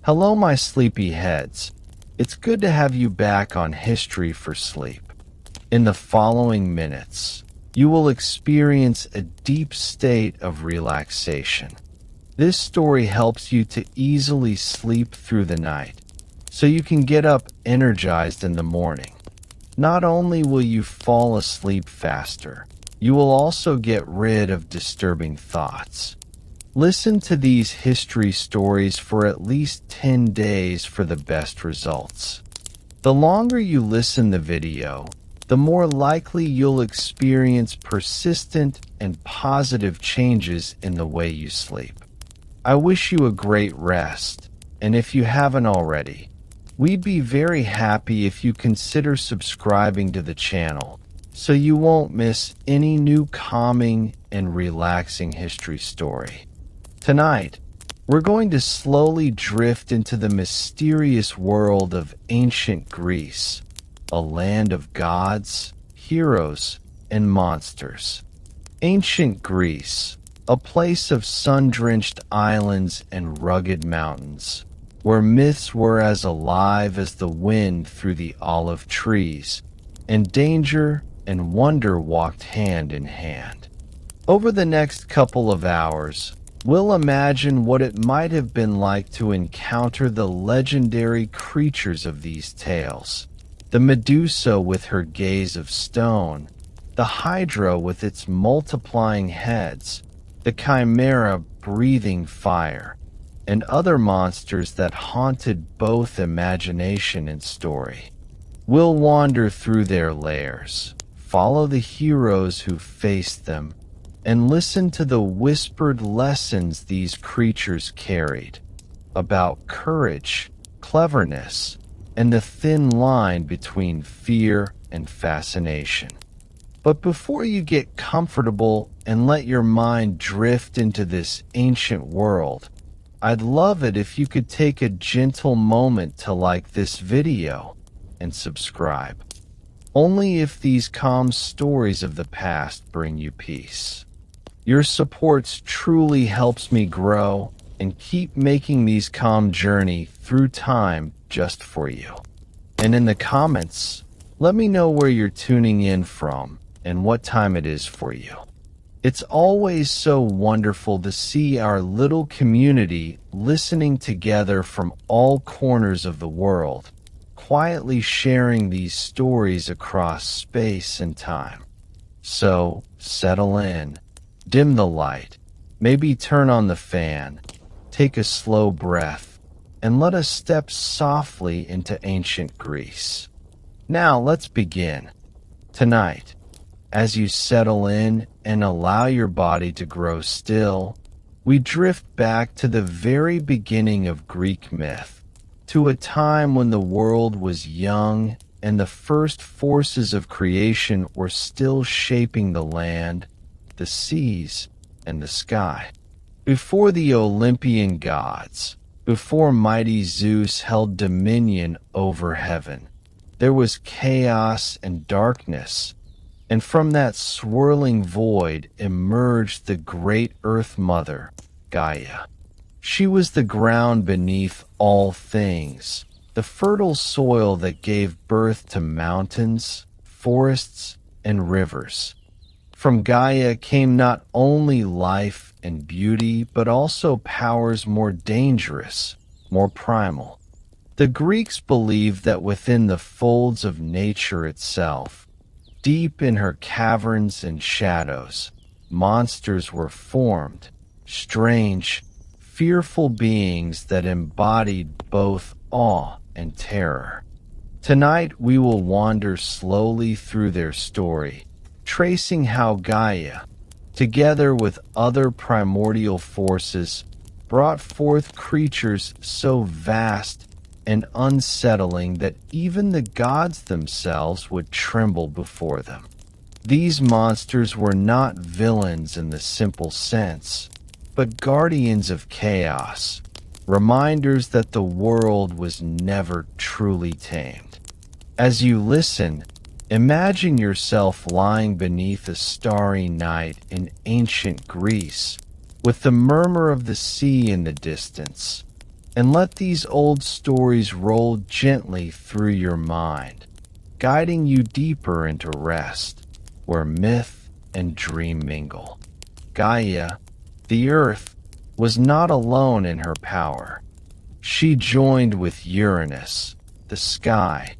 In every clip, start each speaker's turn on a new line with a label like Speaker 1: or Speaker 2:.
Speaker 1: Hello, my sleepy heads. It's good to have you back on History for Sleep. In the following minutes, you will experience a deep state of relaxation. This story helps you to easily sleep through the night, so you can get up energized in the morning. Not only will you fall asleep faster, you will also get rid of disturbing thoughts. Listen to these history stories for at least 10 days for the best results. The longer you listen to the video, the more likely you'll experience persistent and positive changes in the way you sleep. I wish you a great rest, and if you haven't already, we'd be very happy if you consider subscribing to the channel so you won't miss any new calming and relaxing history story. Tonight, we're going to slowly drift into the mysterious world of ancient Greece, a land of gods, heroes, and monsters. Ancient Greece, a place of sun-drenched islands and rugged mountains, where myths were as alive as the wind through the olive trees, and danger and wonder walked hand in hand. Over the next couple of hours, we'll imagine what it might have been like to encounter the legendary creatures of these tales. The Medusa with her gaze of stone, the Hydra with its multiplying heads, the Chimera breathing fire, and other monsters that haunted both imagination and story. We'll wander through their lairs, follow the heroes who faced them, and listen to the whispered lessons these creatures carried about courage, cleverness, and the thin line between fear and fascination. But before you get comfortable and let your mind drift into this ancient world, I'd love it if you could take a gentle moment to like this video and subscribe. Only if these calm stories of the past bring you peace. Your support truly helps me grow and keep making these calm journey through time just for you. And in the comments, let me know where you're tuning in from and what time it is for you. It's always so wonderful to see our little community listening together from all corners of the world, quietly sharing these stories across space and time. So, settle in. Dim the light, maybe turn on the fan, take a slow breath, and let us step softly into ancient Greece. Now let's begin. Tonight, as you settle in and allow your body to grow still, we drift back to the very beginning of Greek myth, to a time when the world was young and the first forces of creation were still shaping the land, the seas, and the sky. Before the Olympian gods, before mighty Zeus held dominion over heaven, there was chaos and darkness, and from that swirling void emerged the great Earth Mother, Gaia. She was the ground beneath all things, the fertile soil that gave birth to mountains, forests, and rivers. From Gaia came not only life and beauty, but also powers more dangerous, more primal. The Greeks believed that within the folds of nature itself, deep in her caverns and shadows, monsters were formed, strange, fearful beings that embodied both awe and terror. Tonight we will wander slowly through their story, tracing how Gaia, together with other primordial forces, brought forth creatures so vast and unsettling that even the gods themselves would tremble before them. These monsters were not villains in the simple sense, but guardians of chaos, reminders that the world was never truly tamed. As you listen, imagine yourself lying beneath a starry night in ancient Greece, with the murmur of the sea in the distance, and let these old stories roll gently through your mind, guiding you deeper into rest, where myth and dream mingle. Gaia, the earth, was not alone in her power. She joined with Uranus, the sky,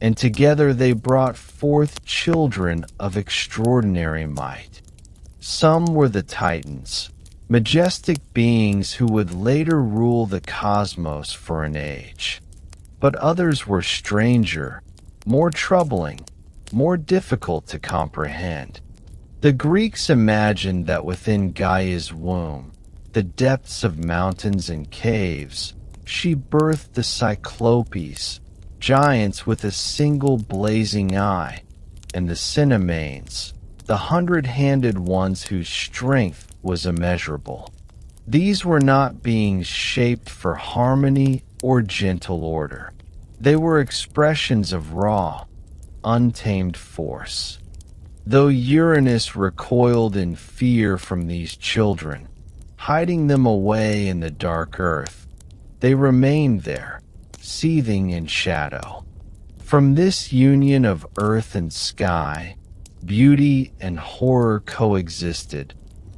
Speaker 1: and together they brought forth children of extraordinary might. Some were the Titans, majestic beings who would later rule the cosmos for an age. But others were stranger, more troubling, more difficult to comprehend. The Greeks imagined that within Gaia's womb, the depths of mountains and caves, she birthed the Cyclopes, giants with a single blazing eye, and the Cinemanes, the 100-handed ones whose strength was immeasurable. These were not beings shaped for harmony or gentle order. They were expressions of raw, untamed force. Though Uranus recoiled in fear from these children, hiding them away in the dark earth, they remained there, seething in shadow. From this union of earth and sky, beauty and horror coexisted,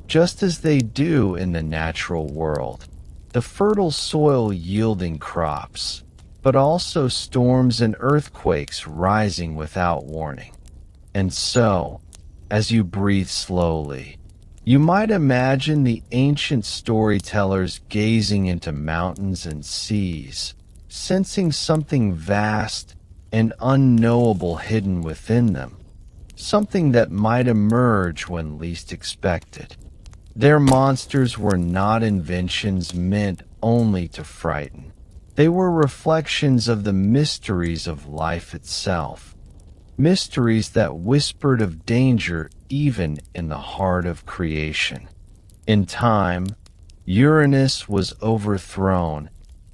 Speaker 1: just as they do in the natural world, the fertile soil yielding crops, but also storms and earthquakes rising without warning. And so, as you breathe slowly, you might imagine the ancient storytellers gazing into mountains and seas, sensing something vast and unknowable hidden within them, something that might emerge when least expected. Their monsters were not inventions meant only to frighten. They were reflections of the mysteries of life itself, mysteries that whispered of danger even in the heart of creation. In time, Uranus was overthrown,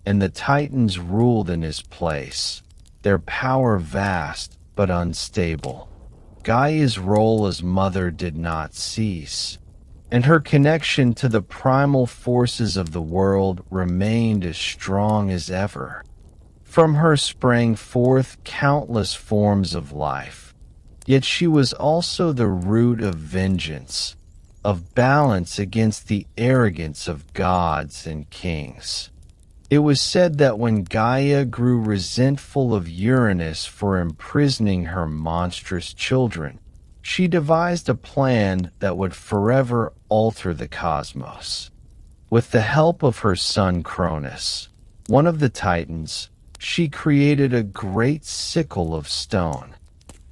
Speaker 1: and the Titans ruled in his place, their power vast but unstable. Gaia's role as mother did not cease, and her connection to the primal forces of the world remained as strong as ever. From her sprang forth countless forms of life, yet she was also the root of vengeance, of balance against the arrogance of gods and kings. It was said that when Gaia grew resentful of Uranus for imprisoning her monstrous children, she devised a plan that would forever alter the cosmos. With the help of her son Cronus, one of the Titans, she created a great sickle of stone.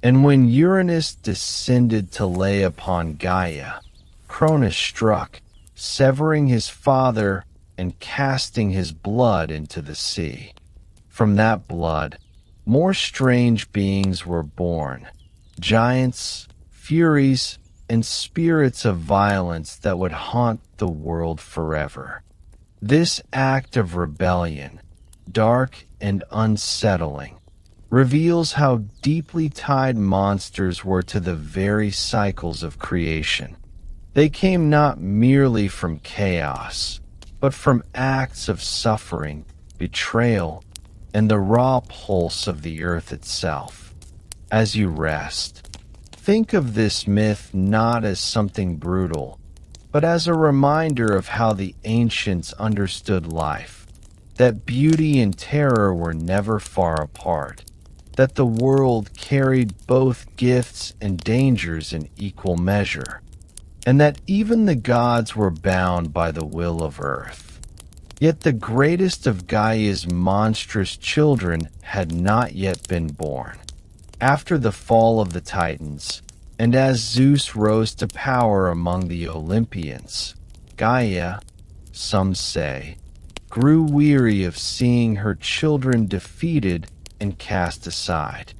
Speaker 1: And when Uranus descended to lay upon Gaia, Cronus struck, severing his father and casting his blood into the sea. From that blood, more strange beings were born, giants, furies, and spirits of violence that would haunt the world forever. This act of rebellion, dark and unsettling, reveals how deeply tied monsters were to the very cycles of creation. They came not merely from chaos, but from acts of suffering, betrayal, and the raw pulse of the earth itself. As you rest, think of this myth not as something brutal, but as a reminder of how the ancients understood life, that beauty and terror were never far apart, that the world carried both gifts and dangers in equal measure, and that even the gods were bound by the will of earth. Yet the greatest of Gaia's monstrous children had not yet been born. After the fall of the Titans, and as Zeus rose to power among the Olympians, Gaia, some say, grew weary of seeing her children defeated and cast aside.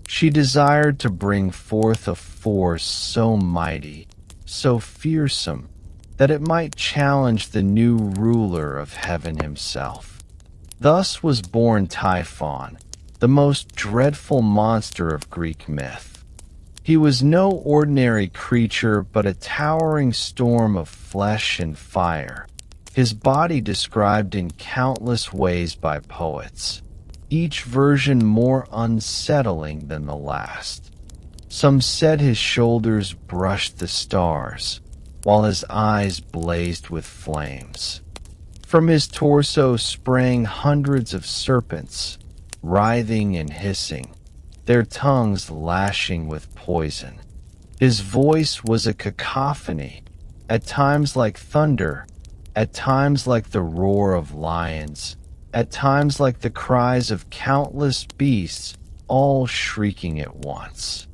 Speaker 1: She desired to bring forth a force so mighty, so fearsome, that it might challenge the new ruler of heaven himself. Thus was born Typhon, the most dreadful monster of Greek myth. He was no ordinary creature but a towering storm of flesh and fire, his body described in countless ways by poets, each version more unsettling than the last. Some said his shoulders brushed the stars, while his eyes blazed with flames. From his torso sprang hundreds of serpents, writhing and hissing, their tongues lashing with poison. His voice was a cacophony, at times like thunder, at times like the roar of lions, at times like the cries of countless beasts, all shrieking at once.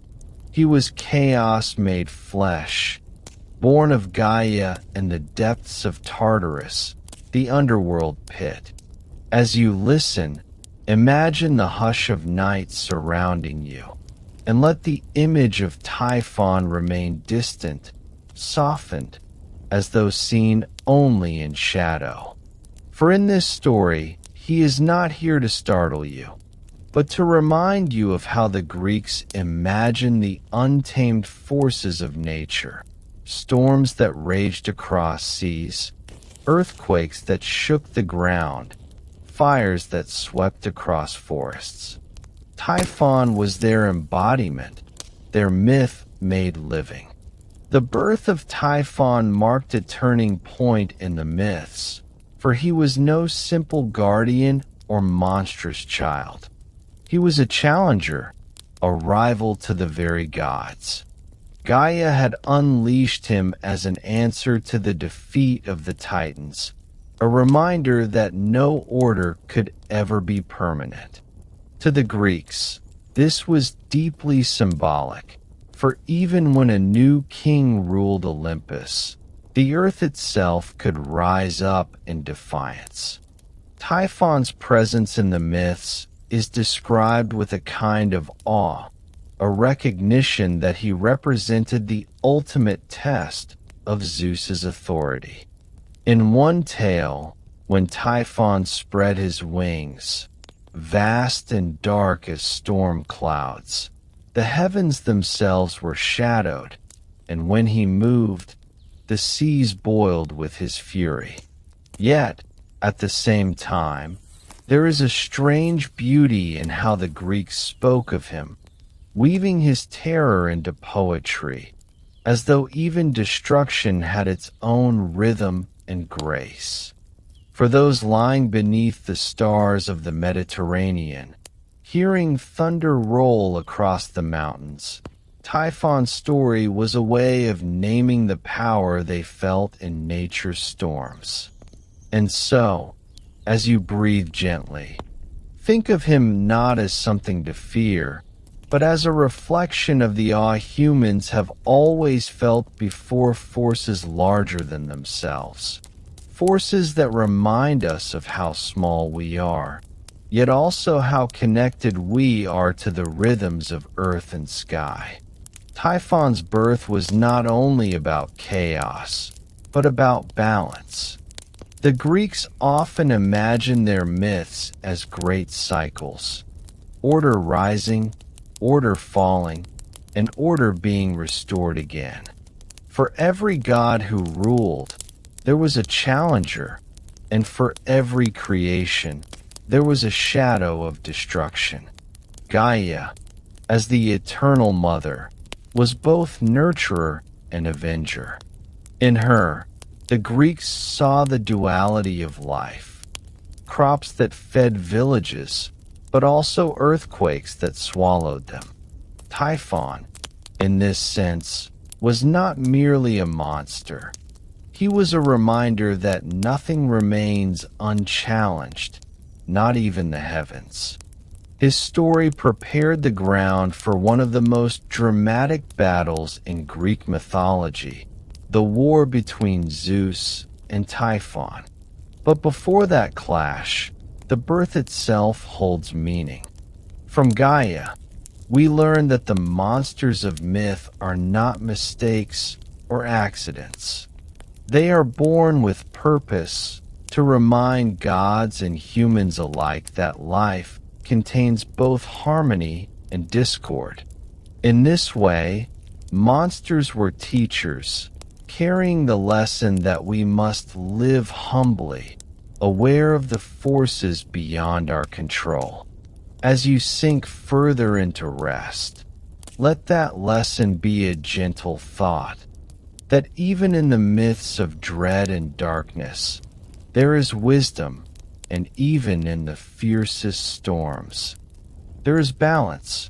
Speaker 1: He was chaos made flesh, born of Gaia and the depths of Tartarus, the underworld pit. As you listen, imagine the hush of night surrounding you, and let the image of Typhon remain distant, softened, as though seen only in shadow. For in this story, he is not here to startle you, but to remind you of how the Greeks imagined the untamed forces of nature, storms that raged across seas, earthquakes that shook the ground, fires that swept across forests. Typhon was their embodiment, their myth made living. The birth of Typhon marked a turning point in the myths, for he was no simple guardian or monstrous child. He was a challenger, a rival to the very gods. Gaia had unleashed him as an answer to the defeat of the Titans, a reminder that no order could ever be permanent. To the Greeks, this was deeply symbolic, for even when a new king ruled Olympus, the earth itself could rise up in defiance. Typhon's presence in the myths is described with a kind of awe, a recognition that he represented the ultimate test of Zeus's authority. In one tale, when Typhon spread his wings, vast and dark as storm clouds, the heavens themselves were shadowed, and when he moved, the seas boiled with his fury. Yet, at the same time, there is a strange beauty in how the Greeks spoke of him, weaving his terror into poetry, as though even destruction had its own rhythm and grace. For those lying beneath the stars of the Mediterranean, hearing thunder roll across the mountains, Typhon's story was a way of naming the power they felt in nature's storms. And so, as you breathe gently, think of him not as something to fear, but as a reflection of the awe humans have always felt before forces larger than themselves. Forces that remind us of how small we are, yet also how connected we are to the rhythms of earth and sky. Typhon's birth was not only about chaos, but about balance. The Greeks often imagined their myths as great cycles, order rising, order falling, and order being restored again. For every god who ruled, there was a challenger, and for every creation, there was a shadow of destruction. Gaia, as the eternal mother, was both nurturer and avenger. In her, the Greeks saw the duality of life, crops that fed villages, but also earthquakes that swallowed them. Typhon, in this sense, was not merely a monster. He was a reminder that nothing remains unchallenged, not even the heavens. His story prepared the ground for one of the most dramatic battles in Greek mythology, the war between Zeus and Typhon. But before that clash, the birth itself holds meaning. From Gaia, we learn that the monsters of myth are not mistakes or accidents. They are born with purpose to remind gods and humans alike that life contains both harmony and discord. In this way, monsters were teachers, carrying the lesson that we must live humbly, aware of the forces beyond our control. As you sink further into rest, let that lesson be a gentle thought, that even in the midst of dread and darkness, there is wisdom, and even in the fiercest storms, there is balance.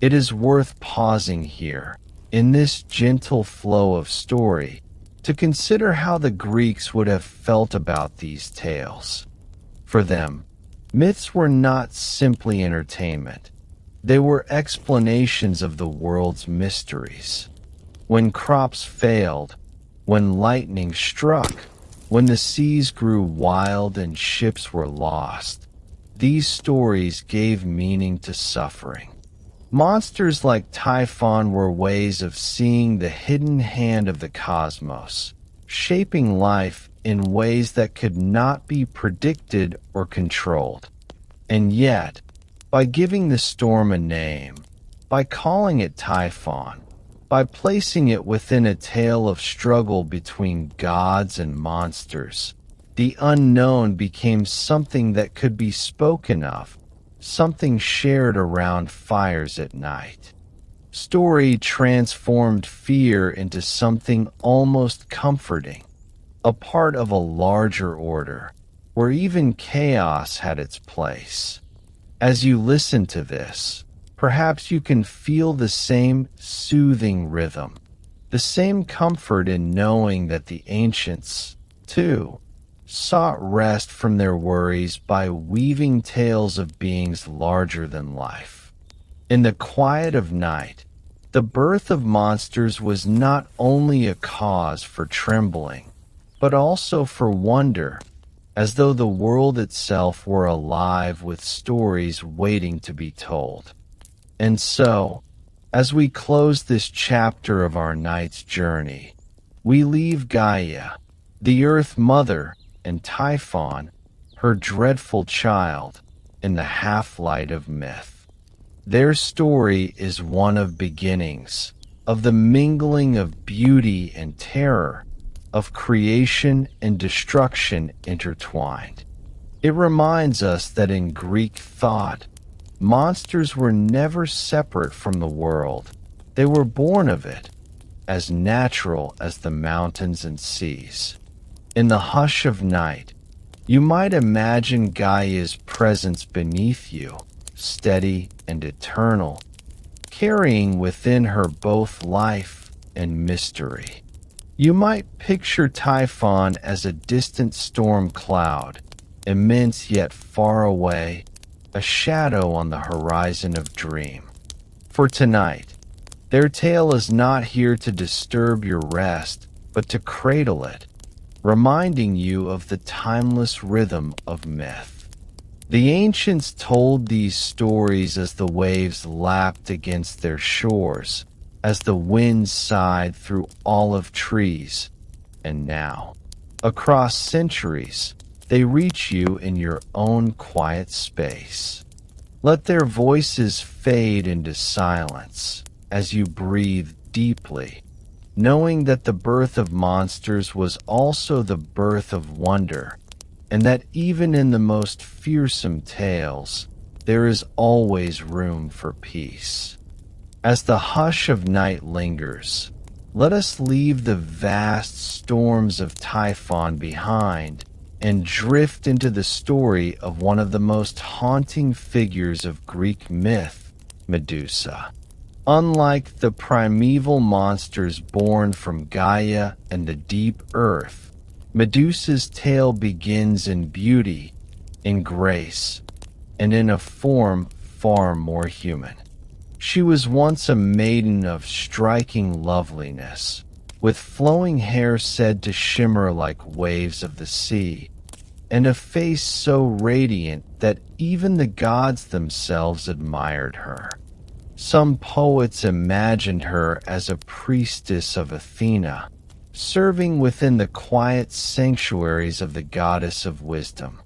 Speaker 1: It is worth pausing here, in this gentle flow of story, to consider how the Greeks would have felt about these tales. For them, myths were not simply entertainment. They were explanations of the world's mysteries. When crops failed, when lightning struck, when the seas grew wild and ships were lost, these stories gave meaning to suffering. Monsters like Typhon were ways of seeing the hidden hand of the cosmos, shaping life in ways that could not be predicted or controlled. And yet, by giving the storm a name, by calling it Typhon, by placing it within a tale of struggle between gods and monsters, the unknown became something that could be spoken of, something shared around fires at night. Story transformed fear into something almost comforting, a part of a larger order, where even chaos had its place. As you listen to this, perhaps you can feel the same soothing rhythm, the same comfort in knowing that the ancients, too, sought rest from their worries by weaving tales of beings larger than life. In the quiet of night, the birth of monsters was not only a cause for trembling, but also for wonder, as though the world itself were alive with stories waiting to be told. And so, as we close this chapter of our night's journey, we leave Gaia, the Earth Mother, and Typhon, her dreadful child, in the half-light of myth. Their story is one of beginnings, of the mingling of beauty and terror, of creation and destruction intertwined. It reminds us that in Greek thought, monsters were never separate from the world. They were born of it, as natural as the mountains and seas. In the hush of night, you might imagine Gaia's presence beneath you, steady and eternal, carrying within her both life and mystery. You might picture Typhon as a distant storm cloud, immense yet far away, a shadow on the horizon of dream. For tonight, their tale is not here to disturb your rest, but to cradle it, reminding you of the timeless rhythm of myth. The ancients told these stories as the waves lapped against their shores, as the wind sighed through olive trees, and now, across centuries, they reach you in your own quiet space. Let their voices fade into silence as you breathe deeply, knowing that the birth of monsters was also the birth of wonder, and that even in the most fearsome tales, there is always room for peace. As the hush of night lingers, let us leave the vast storms of Typhon behind and drift into the story of one of the most haunting figures of Greek myth, Medusa. Unlike the primeval monsters born from Gaia and the deep earth, Medusa's tale begins in beauty, in grace, and in a form far more human. She was once a maiden of striking loveliness, with flowing hair said to shimmer like waves of the sea, and a face so radiant that even the gods themselves admired her. Some poets imagined her as a priestess of Athena, serving within the quiet sanctuaries of the goddess of wisdom.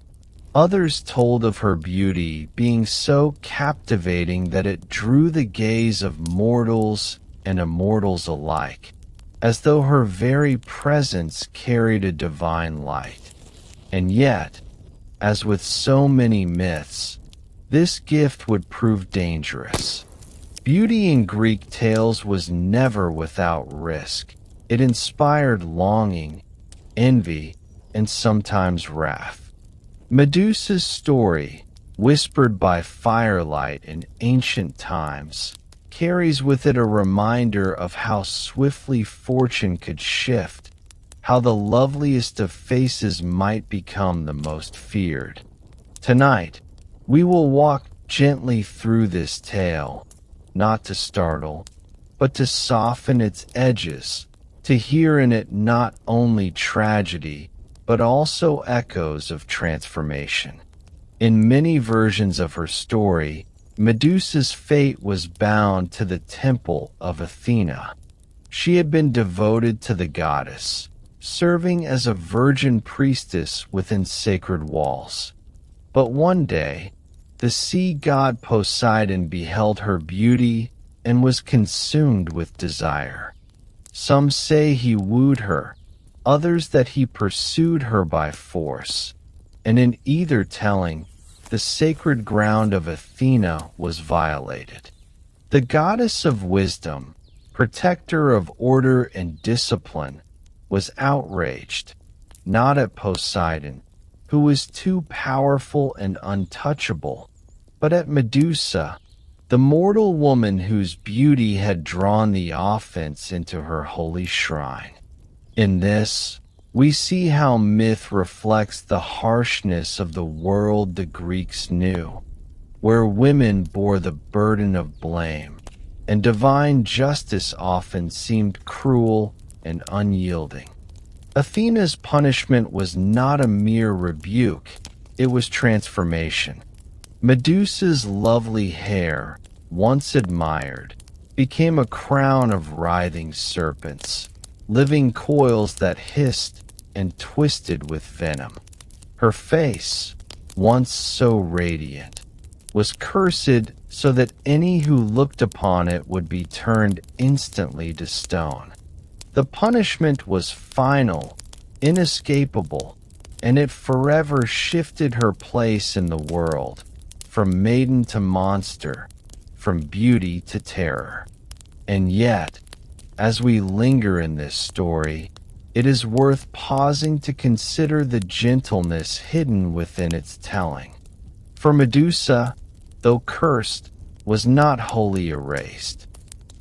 Speaker 1: Others told of her beauty being so captivating that it drew the gaze of mortals and immortals alike, as though her very presence carried a divine light. And yet, as with so many myths, this gift would prove dangerous. Beauty in Greek tales was never without risk. It inspired longing, envy, and sometimes wrath. Medusa's story, whispered by firelight in ancient times, carries with it a reminder of how swiftly fortune could shift, how the loveliest of faces might become the most feared. Tonight, we will walk gently through this tale, not to startle, but to soften its edges, to hear in it not only tragedy, but also echoes of transformation. In many versions of her story, Medusa's fate was bound to the temple of Athena. She had been devoted to the goddess, serving as a virgin priestess within sacred walls. But one day, the sea god Poseidon beheld her beauty and was consumed with desire. Some say he wooed her, others that he pursued her by force, and in either telling, the sacred ground of Athena was violated. The goddess of wisdom, protector of order and discipline, was outraged, not at Poseidon, who was too powerful and untouchable, but at Medusa, the mortal woman whose beauty had drawn the offense into her holy shrine. In this, we see how myth reflects the harshness of the world the Greeks knew, where women bore the burden of blame, and divine justice often seemed cruel and unyielding. Athena's punishment was not a mere rebuke, it was transformation. Medusa's lovely hair, once admired, became a crown of writhing serpents, living coils that hissed and twisted with venom. Her face, once so radiant, was cursed so that any who looked upon it would be turned instantly to stone. The punishment was final, inescapable, and it forever shifted her place in the world, from maiden to monster, from beauty to terror. And yet, as we linger in this story, it is worth pausing to consider the gentleness hidden within its telling. For Medusa, though cursed, was not wholly erased.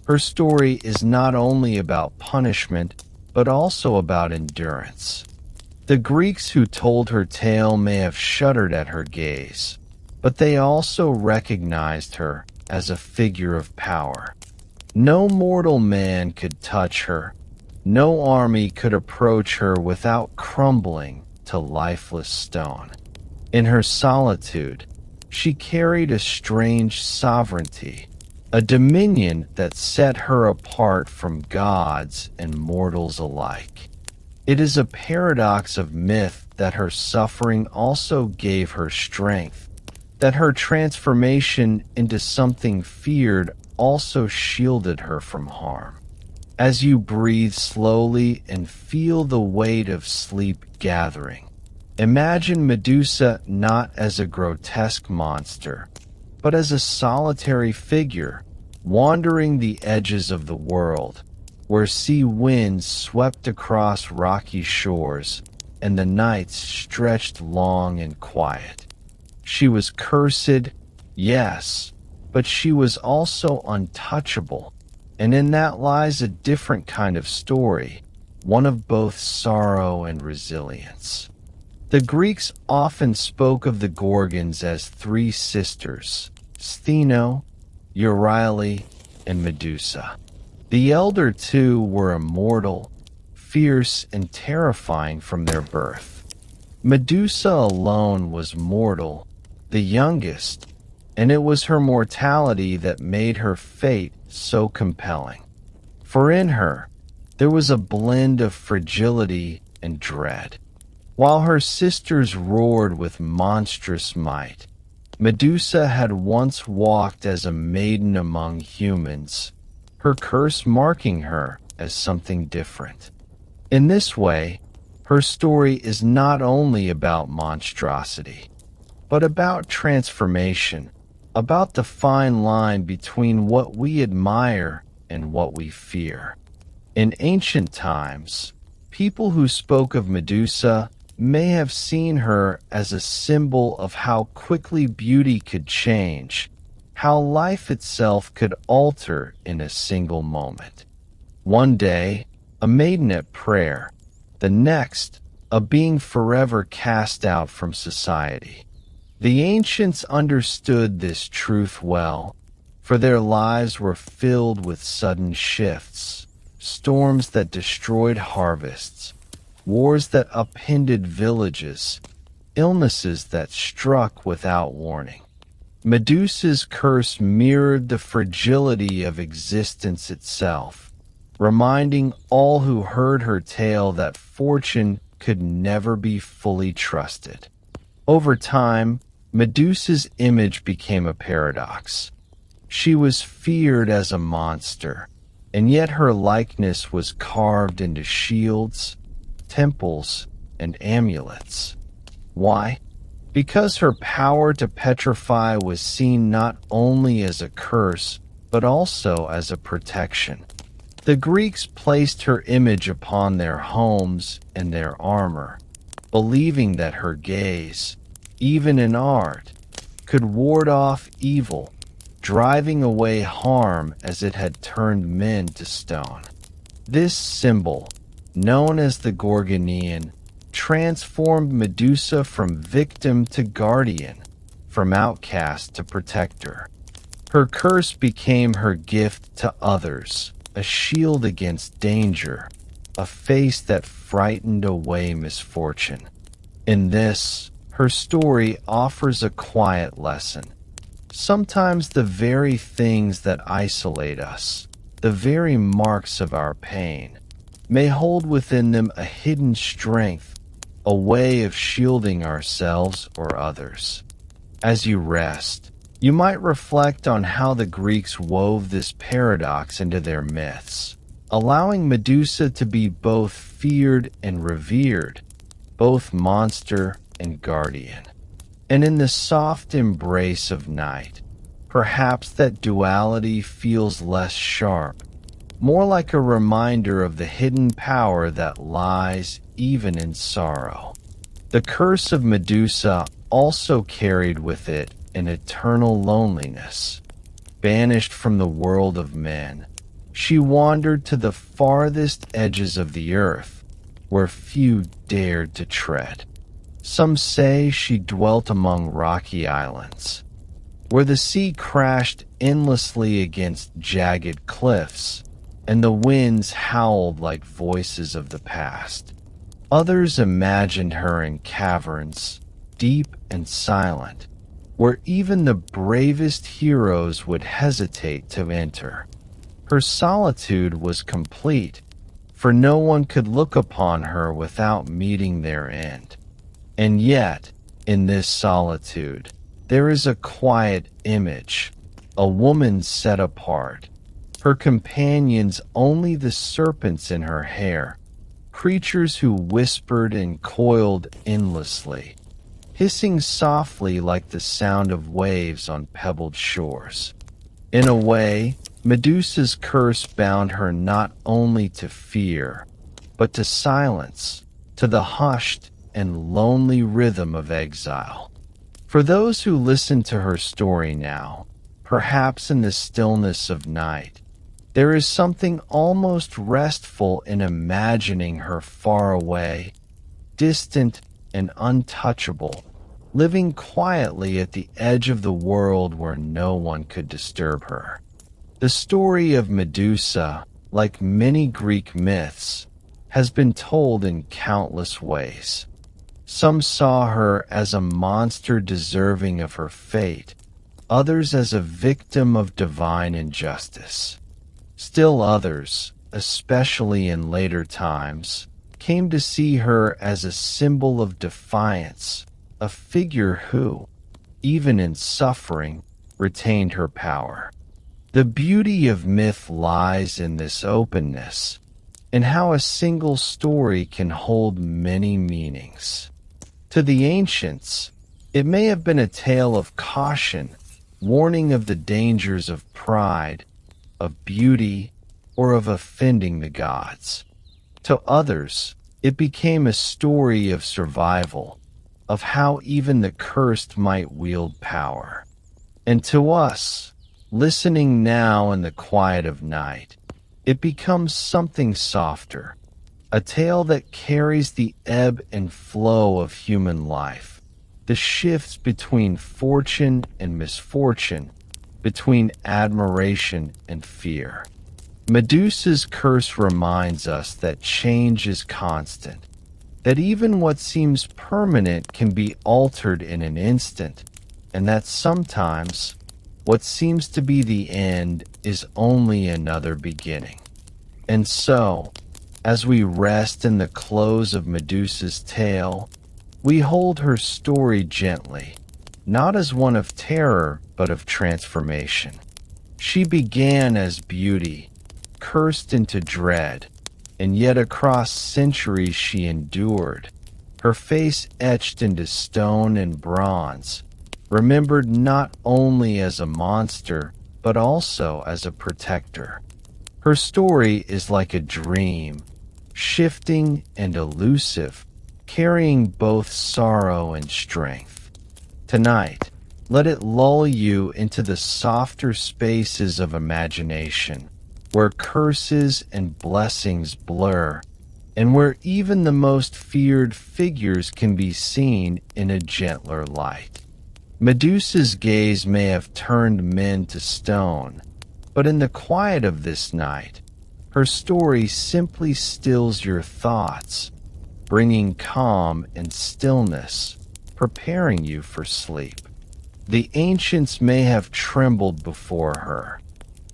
Speaker 1: Her story is not only about punishment, but also about endurance. The Greeks who told her tale may have shuddered at her gaze, but they also recognized her as a figure of power. No mortal man could touch her. No army could approach her without crumbling to lifeless stone. In her solitude, she carried a strange sovereignty, a dominion that set her apart from gods and mortals alike. It is a paradox of myth that her suffering also gave her strength, that her transformation into something feared also shielded her from harm. As you breathe slowly and feel the weight of sleep gathering, imagine Medusa not as a grotesque monster, but as a solitary figure wandering the edges of the world, where sea winds swept across rocky shores and the nights stretched long and quiet. She was cursed, yes, but she was also untouchable, and in that lies a different kind of story, one of both sorrow and resilience. The Greeks often spoke of the Gorgons as three sisters, Stheno, Euryale, and Medusa. The elder two were immortal, fierce, and terrifying from their birth. Medusa alone was mortal, the youngest, and it was her mortality that made her fate so compelling. For in her, there was a blend of fragility and dread. While her sisters roared with monstrous might, Medusa had once walked as a maiden among humans, her curse marking her as something different. In this way, her story is not only about monstrosity, but about transformation, about the fine line between what we admire and what we fear. In ancient times, people who spoke of Medusa may have seen her as a symbol of how quickly beauty could change, how life itself could alter in a single moment. One day, a maiden at prayer; the next, a being forever cast out from society. The ancients understood this truth well, for their lives were filled with sudden shifts, storms that destroyed harvests, wars that upended villages, illnesses that struck without warning. Medusa's curse mirrored the fragility of existence itself, reminding all who heard her tale that fortune could never be fully trusted. Over time, Medusa's image became a paradox. She was feared as a monster, and yet her likeness was carved into shields, temples, and amulets. Why? Because her power to petrify was seen not only as a curse, but also as a protection. The Greeks placed her image upon their homes and their armor, believing that her gaze, even in art, could ward off evil, driving away harm as it had turned men to stone. This symbol, known as the Gorgonian, transformed Medusa from victim to guardian, from outcast to protector. Her curse became her gift to others, a shield against danger, a face that frightened away misfortune. In this, her story offers a quiet lesson. Sometimes the very things that isolate us, the very marks of our pain, may hold within them a hidden strength, a way of shielding ourselves or others. As you rest, you might reflect on how the Greeks wove this paradox into their myths, allowing Medusa to be both feared and revered, both monster and guardian. And in the soft embrace of night, perhaps that duality feels less sharp, more like a reminder of the hidden power that lies even in sorrow. The curse of Medusa also carried with it an eternal loneliness. Banished from the world of men, she wandered to the farthest edges of the earth, where few dared to tread. Some say she dwelt among rocky islands, where the sea crashed endlessly against jagged cliffs, and the winds howled like voices of the past. Others imagined her in caverns, deep and silent, where even the bravest heroes would hesitate to enter. Her solitude was complete, for no one could look upon her without meeting their end. And yet, in this solitude, there is a quiet image, a woman set apart, her companions only the serpents in her hair, creatures who whispered and coiled endlessly, hissing softly like the sound of waves on pebbled shores. In a way, Medusa's curse bound her not only to fear, but to silence, to the hushed and lonely rhythm of exile. For those who listen to her story now, perhaps in the stillness of night, there is something almost restful in imagining her far away, distant and untouchable, living quietly at the edge of the world where no one could disturb her. The story of Medusa, like many Greek myths, has been told in countless ways. Some saw her as a monster deserving of her fate, others as a victim of divine injustice. Still others, especially in later times, came to see her as a symbol of defiance, a figure who, even in suffering, retained her power. The beauty of myth lies in this openness, and how a single story can hold many meanings. To the ancients, it may have been a tale of caution, warning of the dangers of pride, of beauty, or of offending the gods. To others, it became a story of survival, of how even the cursed might wield power. And to us, listening now in the quiet of night, it becomes something softer, a tale that carries the ebb and flow of human life, the shifts between fortune and misfortune, between admiration and fear. Medusa's curse reminds us that change is constant, that even what seems permanent can be altered in an instant, and that sometimes what seems to be the end is only another beginning. And so, as we rest in the close of Medusa's tale, we hold her story gently, not as one of terror, but of transformation. She began as beauty, cursed into dread, and yet across centuries she endured, her face etched into stone and bronze, remembered not only as a monster, but also as a protector. Her story is like a dream, shifting and elusive, carrying both sorrow and strength. Tonight, let it lull you into the softer spaces of imagination, where curses and blessings blur, and where even the most feared figures can be seen in a gentler light. Medusa's gaze may have turned men to stone, but in the quiet of this night, her story simply stills your thoughts, bringing calm and stillness, preparing you for sleep. The ancients may have trembled before her,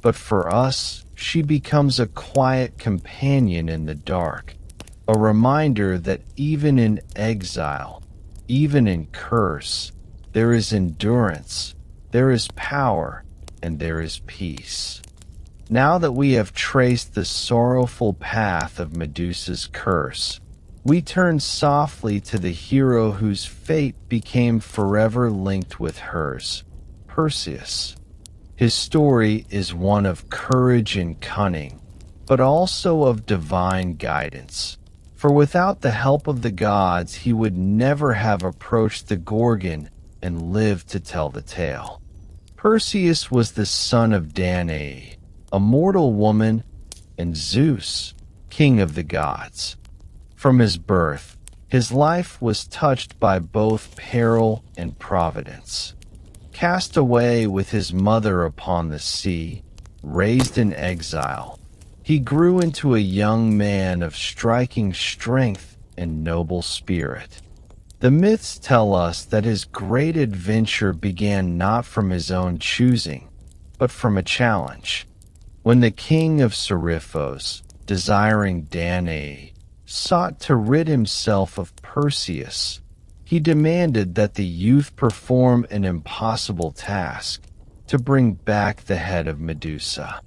Speaker 1: but for us, she becomes a quiet companion in the dark, a reminder that even in exile, even in curse, there is endurance, there is power, and there is peace. Now that we have traced the sorrowful path of Medusa's curse, we turn softly to the hero whose fate became forever linked with hers, Perseus. His story is one of courage and cunning, but also of divine guidance. For without the help of the gods, he would never have approached the Gorgon and lived to tell the tale. Perseus was the son of Danae, a mortal woman, and Zeus, king of the gods. From his birth, his life was touched by both peril and providence. Cast away with his mother upon the sea, raised in exile, he grew into a young man of striking strength and noble spirit. The myths tell us that his great adventure began not from his own choosing, but from a challenge. When the king of Cerberus, desiring Danae, sought to rid himself of Perseus, he demanded that the youth perform an impossible task to bring back the head of Medusa.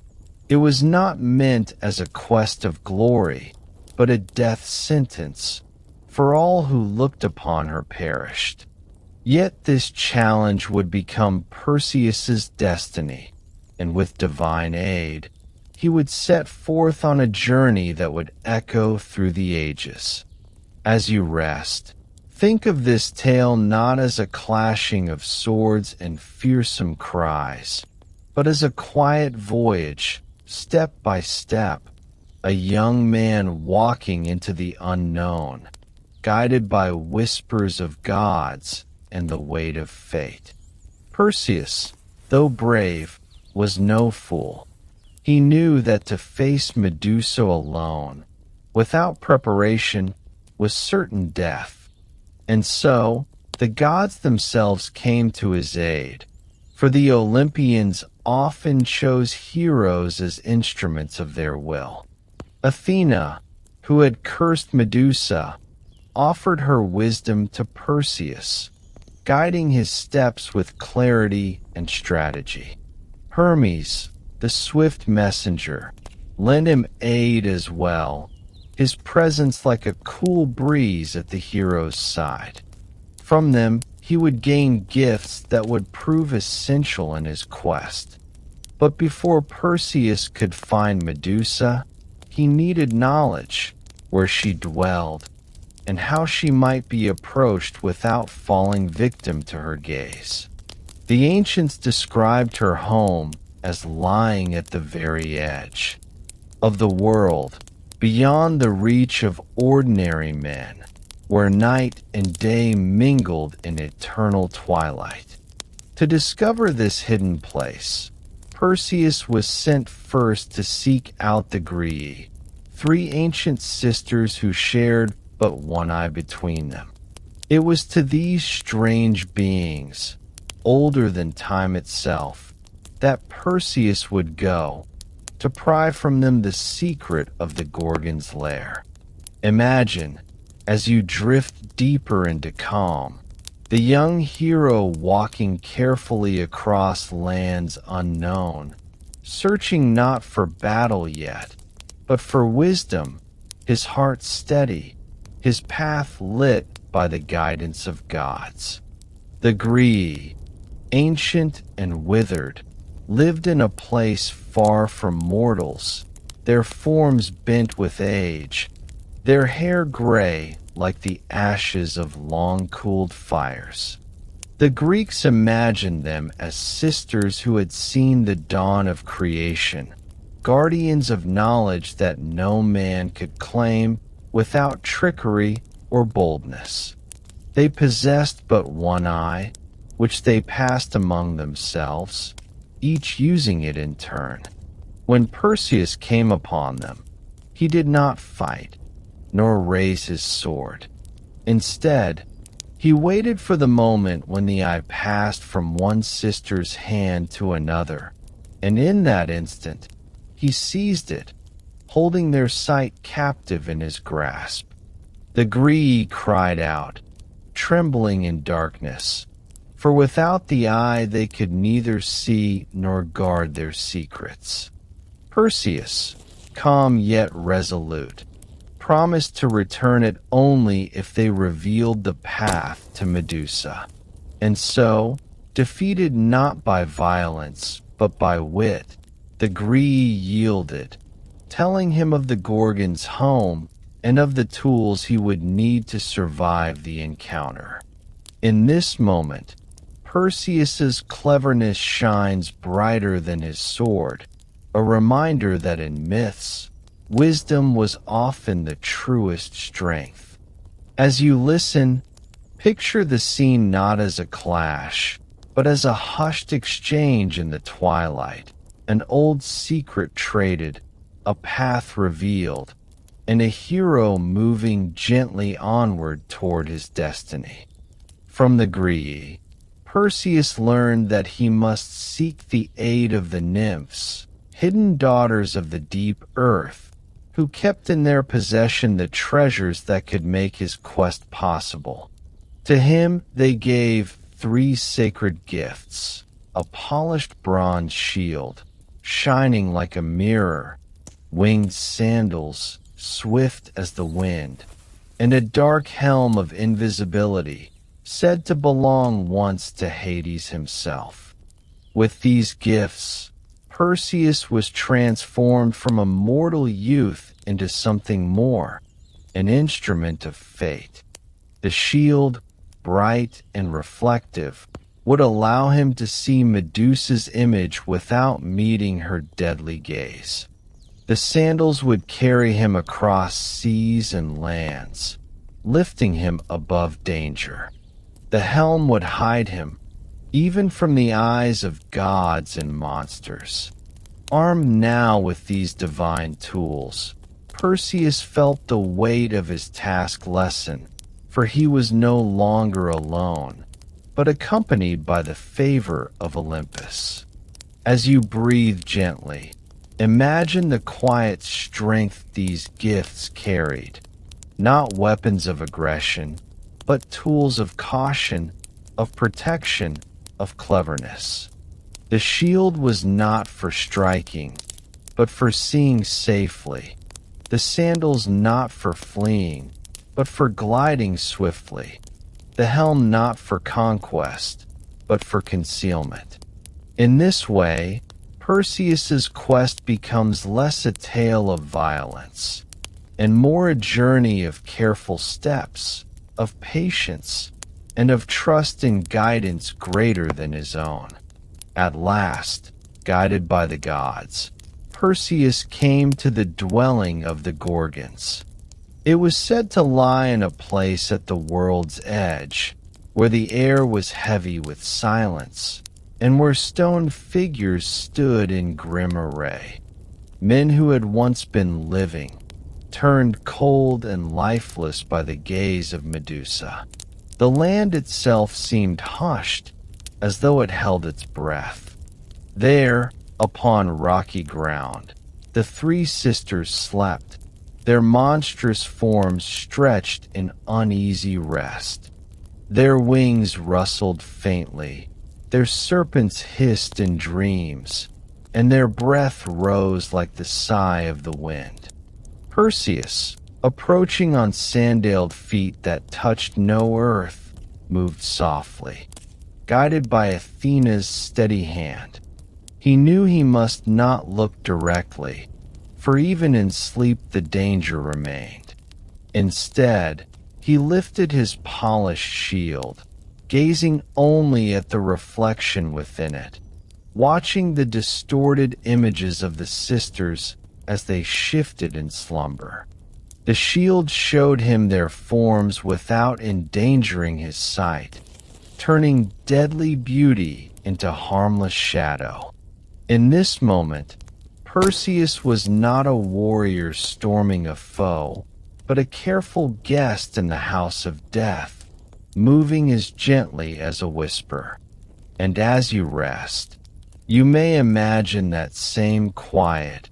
Speaker 1: It was not meant as a quest of glory, but a death sentence, for all who looked upon her perished. Yet this challenge would become Perseus's destiny, and with divine aid, he would set forth on a journey that would echo through the ages. As you rest, think of this tale not as a clashing of swords and fearsome cries, but as a quiet voyage, step by step, a young man walking into the unknown, guided by whispers of gods and the weight of fate. Perseus, though brave, was no fool. He knew that to face Medusa alone, without preparation, was certain death. And so, the gods themselves came to his aid, for the Olympians often chose heroes as instruments of their will. Athena, who had cursed Medusa, offered her wisdom to Perseus, guiding his steps with clarity and strategy. Hermes, the swift messenger, lent him aid as well, his presence like a cool breeze at the hero's side. From them, he would gain gifts that would prove essential in his quest. But before Perseus could find Medusa, he needed knowledge, where she dwelled, and how she might be approached without falling victim to her gaze. The ancients described her home as lying at the very edge of the world, beyond the reach of ordinary men, where night and day mingled in eternal twilight. To discover this hidden place, Perseus was sent first to seek out the Graii, three ancient sisters who shared but one eye between them. It was to these strange beings, older than time itself, that Perseus would go, to pry from them the secret of the Gorgon's lair. Imagine, as you drift deeper into calm, the young hero walking carefully across lands unknown, searching not for battle yet, but for wisdom, his heart steady, his path lit by the guidance of gods. The Graii, ancient and withered, lived in a place far from mortals, their forms bent with age, their hair gray like the ashes of long-cooled fires. The Greeks imagined them as sisters who had seen the dawn of creation, guardians of knowledge that no man could claim without trickery or boldness. They possessed but one eye, which they passed among themselves, each using it in turn. When Perseus came upon them, he did not fight, nor raise his sword. Instead, he waited for the moment when the eye passed from one sister's hand to another, and in that instant, he seized it, holding their sight captive in his grasp. The Graii cried out, trembling in darkness, for without the eye they could neither see nor guard their secrets. Perseus, calm yet resolute, promised to return it only if they revealed the path to Medusa. And so, defeated not by violence, but by wit, the Graii yielded, telling him of the Gorgon's home and of the tools he would need to survive the encounter. In this moment, Perseus's cleverness shines brighter than his sword, a reminder that in myths, wisdom was often the truest strength. As you listen, picture the scene not as a clash, but as a hushed exchange in the twilight, an old secret traded, a path revealed, and a hero moving gently onward toward his destiny. From the Graii, Perseus learned that he must seek the aid of the nymphs, hidden daughters of the deep earth, who kept in their possession the treasures that could make his quest possible. To him they gave 3 sacred gifts: a polished bronze shield, shining like a mirror, winged sandals, swift as the wind, and a dark helm of invisibility, said to belong once to Hades himself. With these gifts, Perseus was transformed from a mortal youth into something more, an instrument of fate. The shield, bright and reflective, would allow him to see Medusa's image without meeting her deadly gaze. The sandals would carry him across seas and lands, lifting him above danger. The helm would hide him, even from the eyes of gods and monsters. Armed now with these divine tools, Perseus felt the weight of his task lessen, for he was no longer alone, but accompanied by the favor of Olympus. As you breathe gently, imagine the quiet strength these gifts carried, not weapons of aggression, but tools of caution, of protection, of cleverness. The shield was not for striking, but for seeing safely. the sandals not for fleeing, but for gliding swiftly, the helm not for conquest, but for concealment. In this way, Perseus's quest becomes less a tale of violence, and more a journey of careful steps, of patience, and of trust in guidance greater than his own. At last, guided by the gods, Perseus came to the dwelling of the Gorgons. It was said to lie in a place at the world's edge, where the air was heavy with silence, and where stone figures stood in grim array. Men who had once been living, turned cold and lifeless by the gaze of Medusa. The land itself seemed hushed, as though it held its breath. There, upon rocky ground, the three sisters slept, their monstrous forms stretched in uneasy rest. Their wings rustled faintly, their serpents hissed in dreams, and their breath rose like the sigh of the wind. Perseus, approaching on sandaled feet that touched no earth, moved softly, guided by Athena's steady hand. He knew he must not look directly, for even in sleep the danger remained. Instead, he lifted his polished shield, gazing only at the reflection within it, watching the distorted images of the sisters as they shifted in slumber. The shield showed him their forms without endangering his sight, turning deadly beauty into harmless shadow. In this moment, Perseus was not a warrior storming a foe, but a careful guest in the house of death, moving as gently as a whisper. And as you rest, you may imagine that same quiet,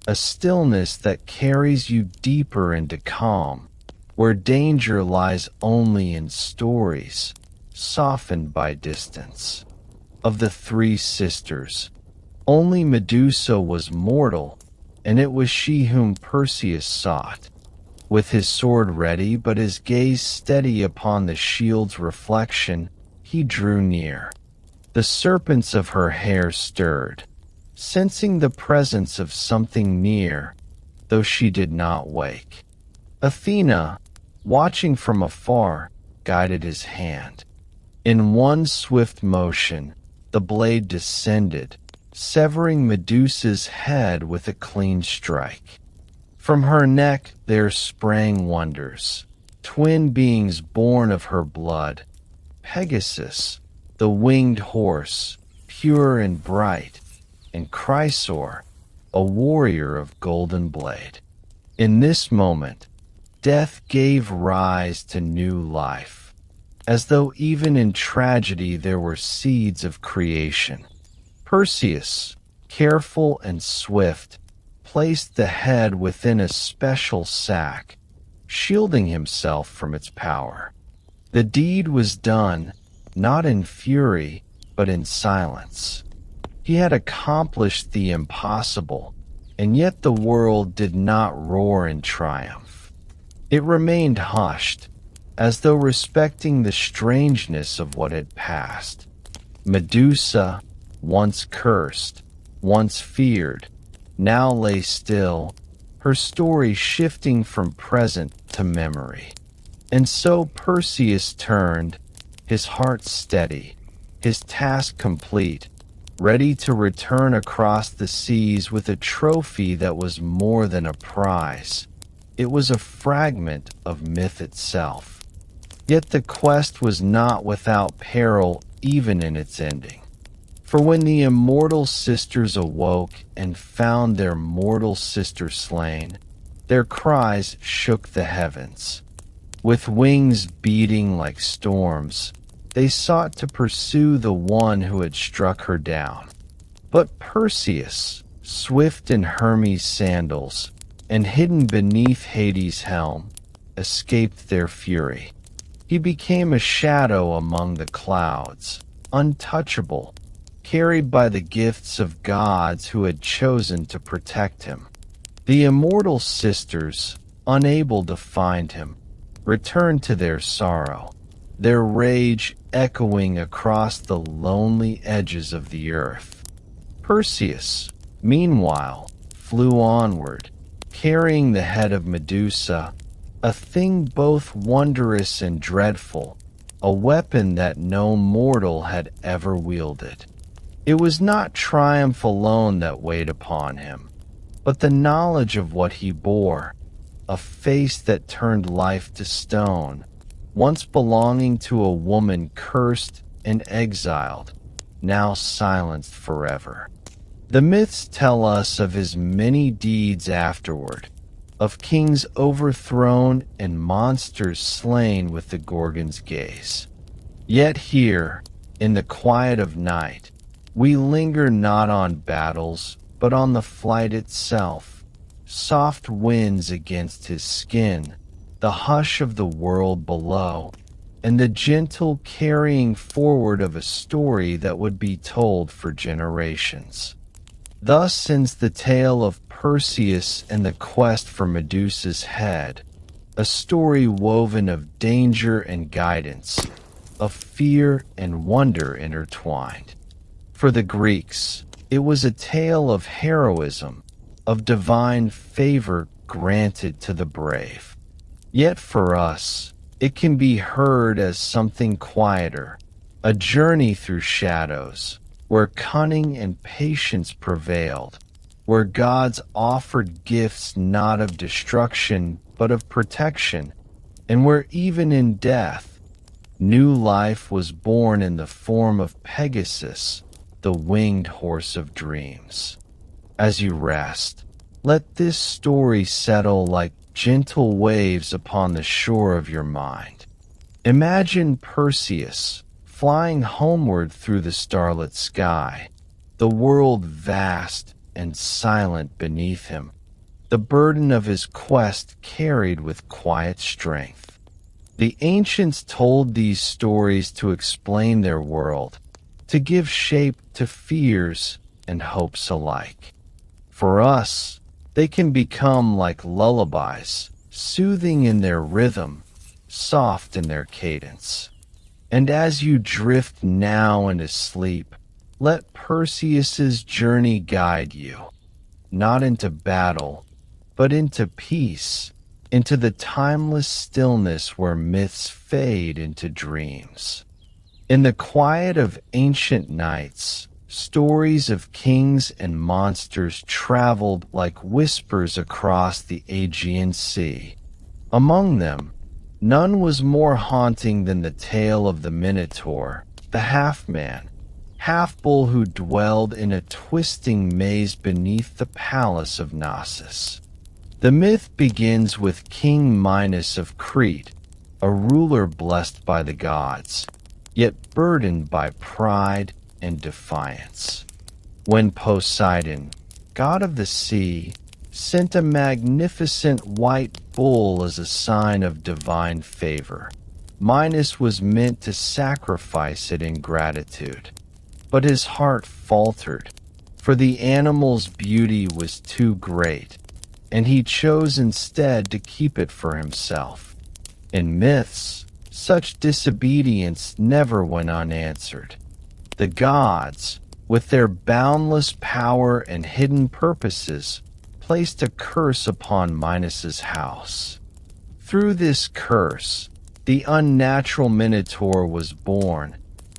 Speaker 1: a stillness that carries you deeper into calm, where danger lies only in stories, softened by distance. Of the three sisters, only Medusa was mortal, and it was she whom Perseus sought. With his sword ready but his gaze steady upon the shield's reflection, he drew near. The serpents of her hair stirred, sensing the presence of something near, though she did not wake. Athena, watching from afar, guided his hand. In one swift motion, the blade descended, severing Medusa's head with a clean strike. From her neck there sprang wonders, twin beings born of her blood, Pegasus, the winged horse, pure and bright, and Chrysaor, a warrior of golden blade. In this moment, death gave rise to new life, as though even in tragedy there were seeds of creation. Perseus, careful and swift, placed the head within a special sack, shielding himself from its power. The deed was done, not in fury, but in silence. He had accomplished the impossible, and yet the world did not roar in triumph. It remained hushed, as though respecting the strangeness of what had passed. Medusa, once cursed, once feared, now lay still, her story shifting from present to memory. And so Perseus turned, his heart steady, his task complete, ready to return across the seas with a trophy that was more than a prize. It was a fragment of myth itself. Yet the quest was not without peril even in its ending. For when the immortal sisters awoke and found their mortal sister slain, their cries shook the heavens. With wings beating like storms, they sought to pursue the one who had struck her down. But Perseus, swift in Hermes' sandals, and hidden beneath Hades' helm, escaped their fury. He became a shadow among the clouds, untouchable, carried by the gifts of gods who had chosen to protect him. The immortal sisters, unable to find him, returned to their sorrow, their rage echoing across the lonely edges of the earth. Perseus, meanwhile, flew onward, carrying the head of Medusa, a thing both wondrous and dreadful, a weapon that no mortal had ever wielded. It was not triumph alone that weighed upon him, but the knowledge of what he bore, a face that turned life to stone, once belonging to a woman cursed and exiled, now silenced forever. The myths tell us of his many deeds afterward, of kings overthrown and monsters slain with the Gorgon's gaze. Yet here, in the quiet of night, we linger not on battles, but on the flight itself, soft winds against his skin, the hush of the world below, and the gentle carrying forward of a story that would be told for generations. Thus ends the tale of Perseus and the quest for Medusa's head, a story woven of danger and guidance, of fear and wonder intertwined. For the Greeks, it was a tale of heroism, of divine favor granted to the brave. Yet for us, it can be heard as something quieter, a journey through shadows, where cunning and patience prevailed, where gods offered gifts not of destruction but of protection, and where even in death, new life was born in the form of Pegasus, the winged horse of dreams. As you rest, let this story settle like gentle waves upon the shore of your mind. Imagine Perseus flying homeward through the starlit sky, the world vast and silent beneath him, the burden of his quest carried with quiet strength. The ancients told these stories to explain their world, to give shape to fears and hopes alike. For us, they can become like lullabies, soothing in their rhythm, soft in their cadence. And as you drift now into sleep, let Perseus's journey guide you, not into battle, but into peace, into the timeless stillness where myths fade into dreams. In the quiet of ancient nights, stories of kings and monsters traveled like whispers across the Aegean Sea. Among them, none was more haunting than the tale of the Minotaur, the half-man, half-bull who dwelled in a twisting maze beneath the palace of Knossos. The myth begins with King Minos of Crete, a ruler blessed by the gods, yet burdened by pride and defiance. When Poseidon, god of the sea, sent a magnificent white bull as a sign of divine favor, Minos was meant to sacrifice it in gratitude. But his heart faltered, for the animal's beauty was too great, and he chose instead to keep it for himself. In myths, such disobedience never went unanswered. The gods, with their boundless power and hidden purposes, placed a curse upon Minos's house. Through this curse, the unnatural Minotaur was born,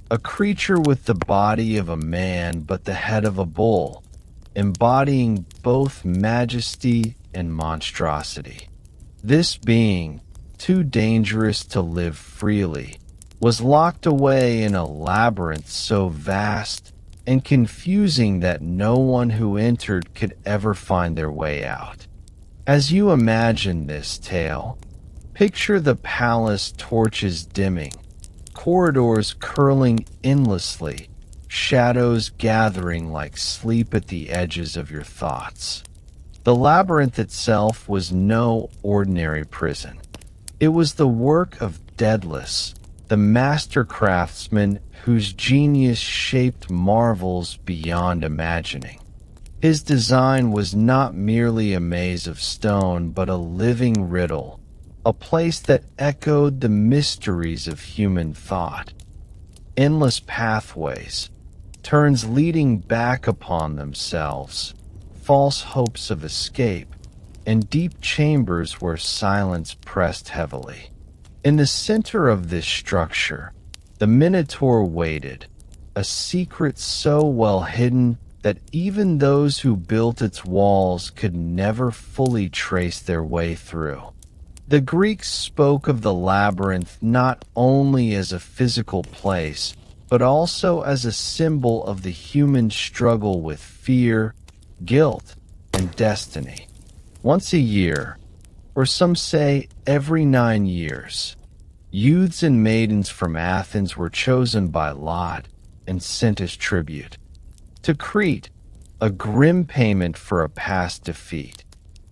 Speaker 1: a creature with the body of a man but the head of a bull, embodying both majesty and monstrosity. This being, too dangerous to live freely, was locked away in a labyrinth so vast and confusing that no one who entered could ever find their way out. As you imagine this tale, picture the palace torches dimming, corridors curling endlessly, shadows gathering like sleep at the edges of your thoughts. The labyrinth itself was no ordinary prison. It was the work of Daedalus, the master craftsman whose genius shaped marvels beyond imagining. His design was not merely a maze of stone, but a living riddle, a place that echoed the mysteries of human thought. Endless pathways, turns leading back upon themselves, false hopes of escape, and deep chambers where silence pressed heavily. In the center of this structure, the Minotaur waited, a secret so well hidden that even those who built its walls could never fully trace their way through. The Greeks spoke of the labyrinth not only as a physical place, but also as a symbol of the human struggle with fear, guilt, and destiny. Once a year, or some say every 9 years, youths and maidens from Athens were chosen by lot and sent as tribute to Crete, a grim payment for a past defeat.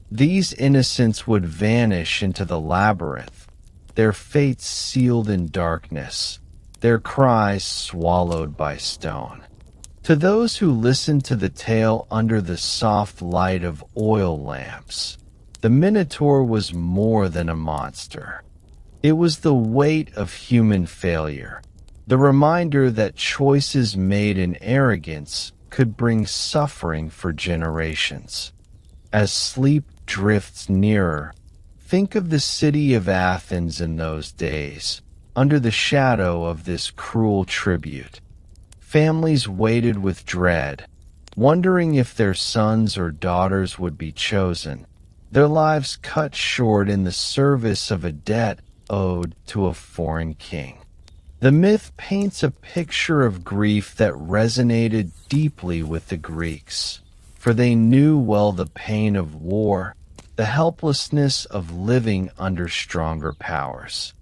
Speaker 1: These innocents would vanish into the labyrinth, their fates sealed in darkness, their cries swallowed by stone. To those who listened to the tale under the soft light of oil lamps, the Minotaur was more than a monster. It was the weight of human failure, the reminder that choices made in arrogance could bring suffering for generations. As sleep drifts nearer, think of the city of Athens in those days, under the shadow of this cruel tribute. Families waited with dread, wondering if their sons or daughters would be chosen, their lives cut short in the service of a debt owed to a foreign king. The myth paints a picture of grief that resonated deeply with the Greeks, for they knew well the pain of war, the helplessness of living under stronger powers.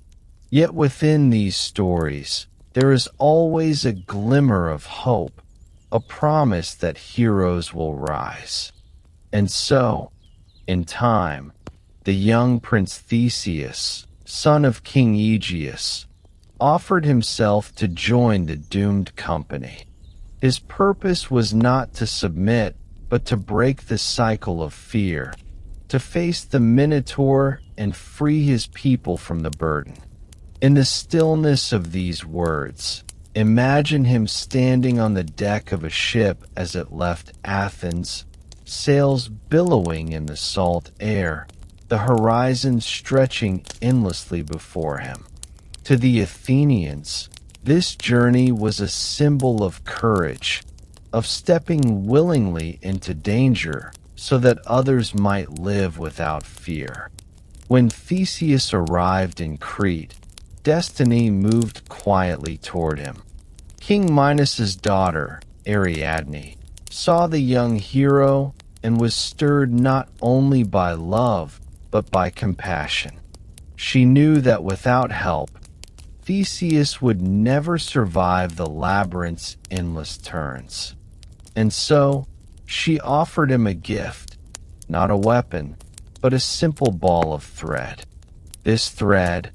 Speaker 1: Yet within these stories, there is always a glimmer of hope, a promise that heroes will rise. And so, in time, the young Prince Theseus, son of King Aegeus, offered himself to join the doomed company. His purpose was not to submit, but to break the cycle of fear, to face the Minotaur and free his people from the burden. In the stillness of these words, imagine him standing on the deck of a ship as it left Athens, sails billowing in the salt air, the horizon stretching endlessly before him. To the Athenians, this journey was a symbol of courage, of stepping willingly into danger so that others might live without fear. When Theseus arrived in Crete, destiny moved quietly toward him. King Minos's daughter, Ariadne, saw the young hero and was stirred not only by love, but by compassion. She knew that without help, Theseus would never survive the labyrinth's endless turns. And so, she offered him a gift, not a weapon, but a simple ball of thread. This thread,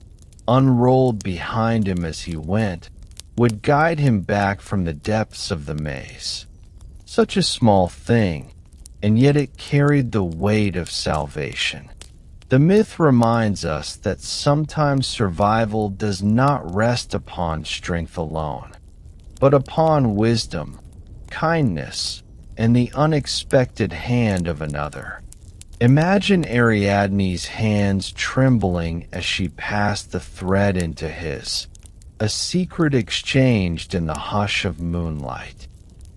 Speaker 1: unrolled behind him as he went, would guide him back from the depths of the maze. Such a small thing, and yet it carried the weight of salvation. The myth reminds us that sometimes survival does not rest upon strength alone, but upon wisdom, kindness, and the unexpected hand of another. Imagine Ariadne's hands trembling as she passed the thread into his, a secret exchanged in the hush of moonlight.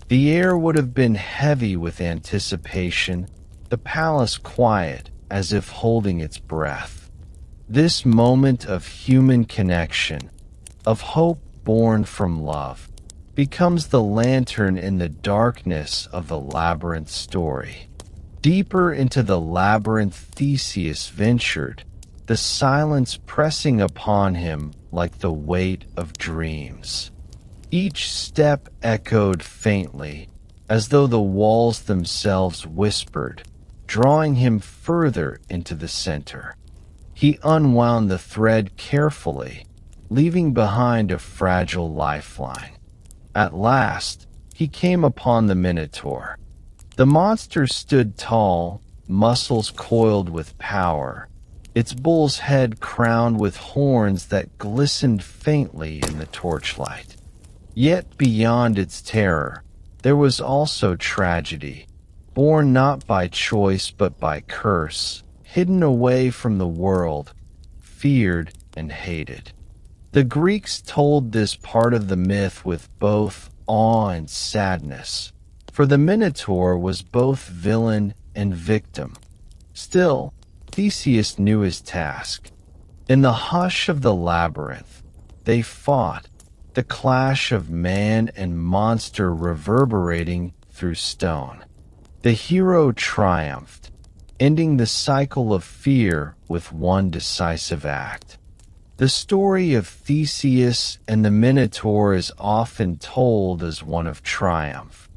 Speaker 1: The air would have been heavy with anticipation, the palace quiet as if holding its breath. This moment of human connection, of hope born from love, becomes the lantern in the darkness of the labyrinth story. Deeper into the labyrinth Theseus ventured, the silence pressing upon him like the weight of dreams. Each step echoed faintly, as though the walls themselves whispered, drawing him further into the center. He unwound the thread carefully, leaving behind a fragile lifeline. At last, he came upon the Minotaur, The monster stood tall, muscles coiled with power, its bull's head crowned with horns that glistened faintly in the torchlight. Yet beyond its terror, there was also tragedy, born not by choice but by curse, hidden away from the world, feared and hated. The Greeks told this part of the myth with both awe and sadness, for the Minotaur was both villain and victim. Still, Theseus knew his task. In the hush of the labyrinth, they fought, the clash of man and monster reverberating through stone. The hero triumphed, ending the cycle of fear with one decisive act. The story of Theseus and the Minotaur is often told as one of triumph,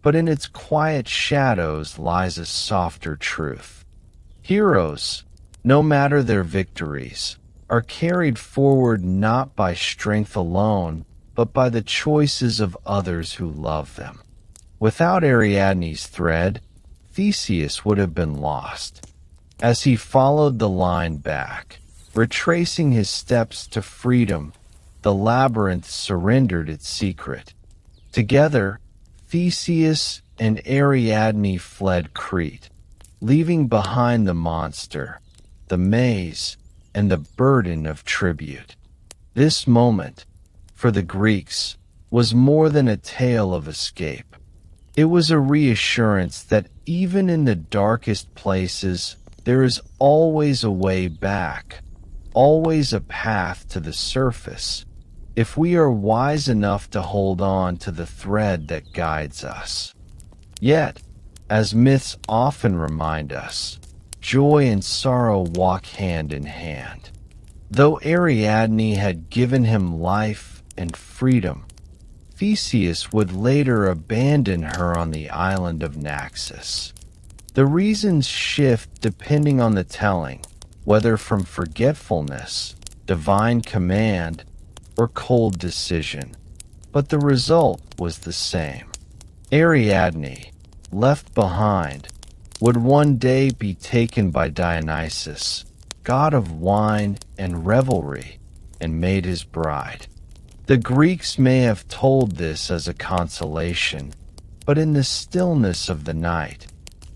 Speaker 1: but in its quiet shadows lies a softer truth. Heroes, no matter their victories, are carried forward not by strength alone, but by the choices of others who love them. Without Ariadne's thread, Theseus would have been lost. As he followed the line back, retracing his steps to freedom, the labyrinth surrendered its secret. Together, Theseus and Ariadne fled Crete, leaving behind the monster, the maze, and the burden of tribute. This moment, for the Greeks, was more than a tale of escape. It was a reassurance that even in the darkest places, there is always a way back, always a path to the surface, if we are wise enough to hold on to the thread that guides us. Yet, as myths often remind us, joy and sorrow walk hand in hand. Though Ariadne had given him life and freedom, Theseus would later abandon her on the island of Naxos. The reasons shift depending on the telling, whether from forgetfulness, divine command, or cold decision, but the result was the same. Ariadne, left behind, would one day be taken by Dionysus, god of wine and revelry, and made his bride. The Greeks may have told this as a consolation, but in the stillness of the night,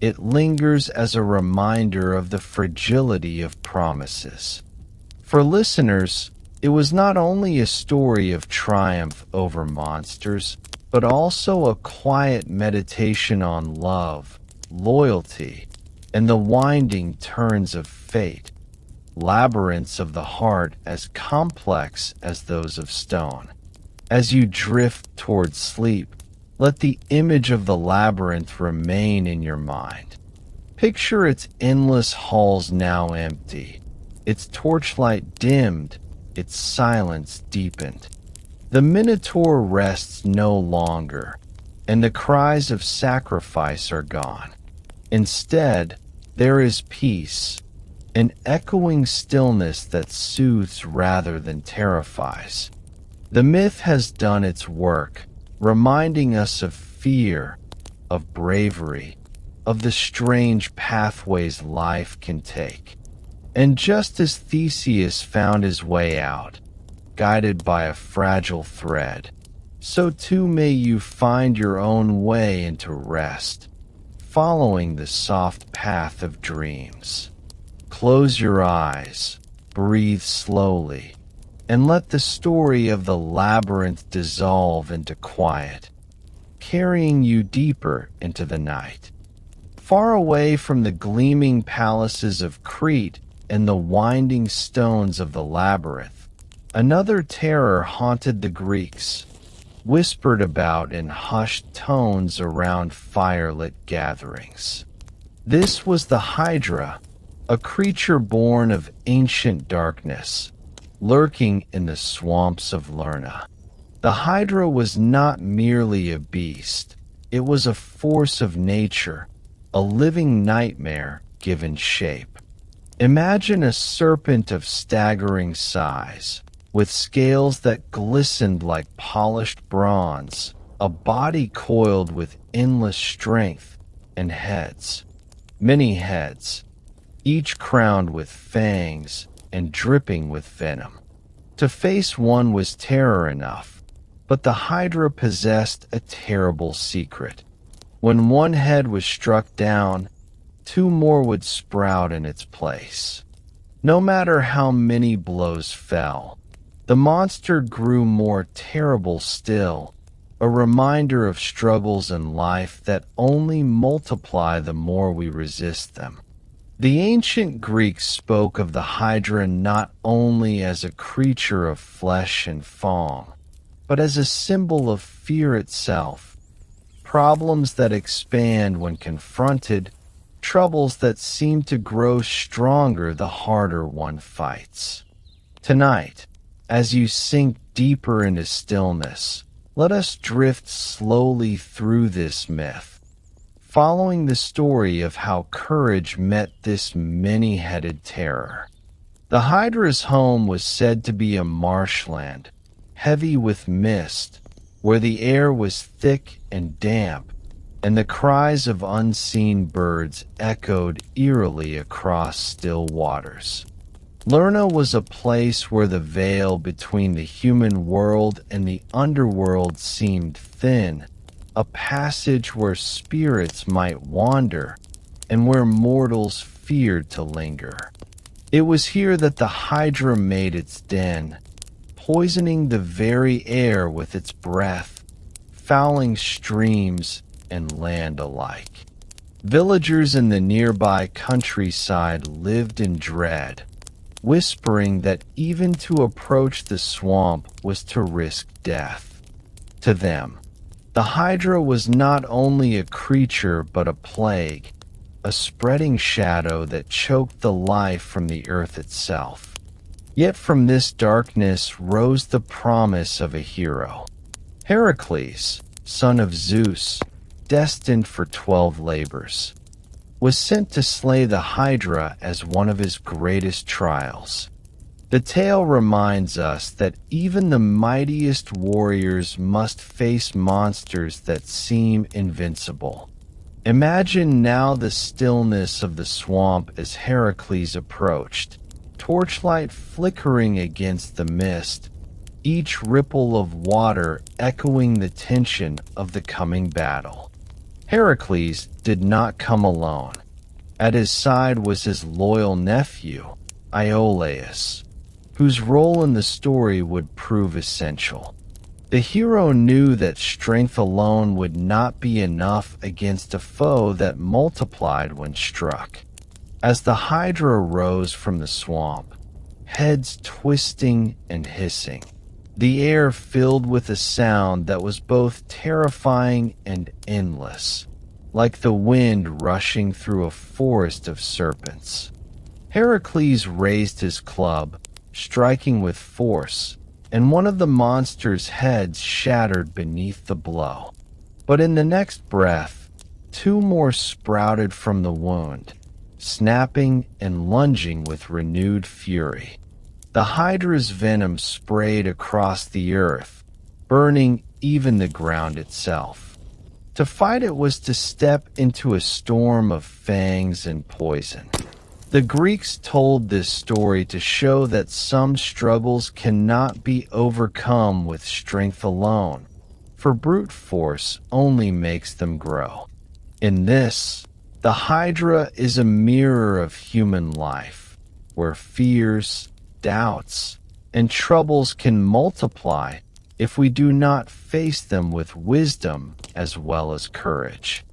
Speaker 1: it lingers as a reminder of the fragility of promises. For listeners, it was not only a story of triumph over monsters, but also a quiet meditation on love, loyalty, and the winding turns of fate, labyrinths of the heart as complex as those of stone. As you drift towards sleep, let the image of the labyrinth remain in your mind. Picture its endless halls now empty, its torchlight dimmed, its silence deepened. The Minotaur rests no longer, and the cries of sacrifice are gone. Instead, there is peace, an echoing stillness that soothes rather than terrifies. The myth has done its work, reminding us of fear, of bravery, of the strange pathways life can take. And just as Theseus found his way out, guided by a fragile thread, so too may you find your own way into rest, following the soft path of dreams. Close your eyes, breathe slowly, and let the story of the labyrinth dissolve into quiet, carrying you deeper into the night. Far away from the gleaming palaces of Crete and the winding stones of the labyrinth, another terror haunted the Greeks, whispered about in hushed tones around firelit gatherings. This was the Hydra, a creature born of ancient darkness, lurking in the swamps of Lerna. The Hydra was not merely a beast, it was a force of nature, a living nightmare given shape. Imagine a serpent of staggering size, with scales that glistened like polished bronze, a body coiled with endless strength, and heads. Many heads, each crowned with fangs and dripping with venom. To face one was terror enough, but the Hydra possessed a terrible secret. When one head was struck down, two more would sprout in its place. No matter how many blows fell, the monster grew more terrible still, a reminder of struggles in life that only multiply the more we resist them. The ancient Greeks spoke of the Hydra not only as a creature of flesh and foam, but as a symbol of fear itself. Problems that expand when confronted, troubles that seem to grow stronger the harder one fights. Tonight, as you sink deeper into stillness, let us drift slowly through this myth, following the story of how courage met this many-headed terror. The Hydra's home was said to be a marshland, heavy with mist, where the air was thick and damp, and the cries of unseen birds echoed eerily across still waters. Lerna was a place where the veil between the human world and the underworld seemed thin, a passage where spirits might wander and where mortals feared to linger. It was here that the Hydra made its den, poisoning the very air with its breath, fouling streams and land alike. Villagers in the nearby countryside lived in dread, whispering that even to approach the swamp was to risk death. To them, the Hydra was not only a creature but a plague, a spreading shadow that choked the life from the earth itself. Yet from this darkness rose the promise of a hero. Heracles, son of Zeus, destined for 12 labors, was sent to slay the Hydra as one of his greatest trials. The tale reminds us that even the mightiest warriors must face monsters that seem invincible. Imagine now the stillness of the swamp as Heracles approached, torchlight flickering against the mist, each ripple of water echoing the tension of the coming battle. Heracles did not come alone. At his side was his loyal nephew, Iolaus, whose role in the story would prove essential. The hero knew that strength alone would not be enough against a foe that multiplied when struck. As the Hydra rose from the swamp, heads twisting and hissing, the air filled with a sound that was both terrifying and endless, like the wind rushing through a forest of serpents. Heracles raised his club, striking with force, and one of the monster's heads shattered beneath the blow. But in the next breath, two more sprouted from the wound, snapping and lunging with renewed fury. The Hydra's venom sprayed across the earth, burning even the ground itself. To fight it was to step into a storm of fangs and poison. The Greeks told this story to show that some struggles cannot be overcome with strength alone, for brute force only makes them grow. In this, the Hydra is a mirror of human life, where fears, doubts, and troubles can multiply if we do not face them with wisdom as well as courage.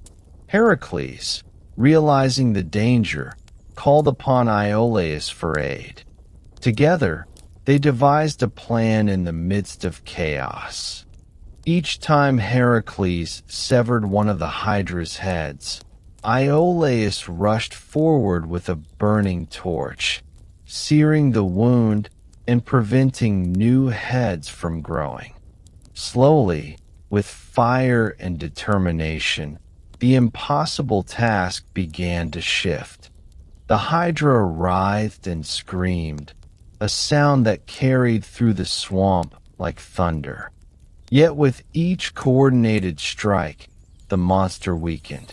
Speaker 1: Heracles, realizing the danger, called upon Iolaus for aid. Together, they devised a plan in the midst of chaos. Each time Heracles severed one of the Hydra's heads, Iolaus rushed forward with a burning torch, searing the wound and preventing new heads from growing. Slowly, with fire and determination, the impossible task began to shift. The Hydra writhed and screamed, a sound that carried through the swamp like thunder. Yet with each coordinated strike, the monster weakened.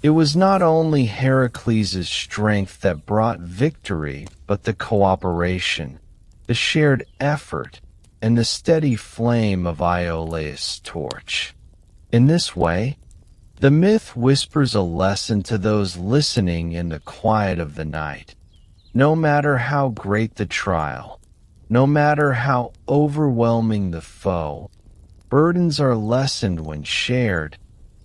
Speaker 1: It was not only Heracles' strength that brought victory, but the cooperation, the shared effort, and the steady flame of Iolaus' torch. In this way, the myth whispers a lesson to those listening in the quiet of the night. No matter how great the trial, no matter how overwhelming the foe, burdens are lessened when shared,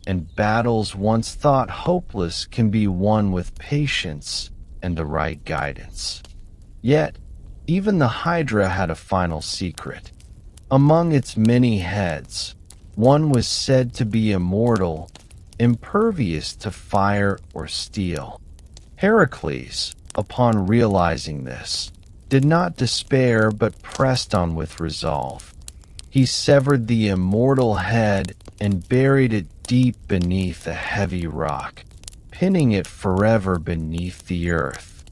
Speaker 1: and battles once thought hopeless can be won with patience and the right guidance. Yet, even the Hydra had a final secret. Among its many heads, one was said to be immortal, impervious to fire or steel. Heracles, upon realizing this, did not despair but pressed on with resolve. He severed the immortal head and buried it deep beneath a heavy rock, pinning it forever beneath the earth.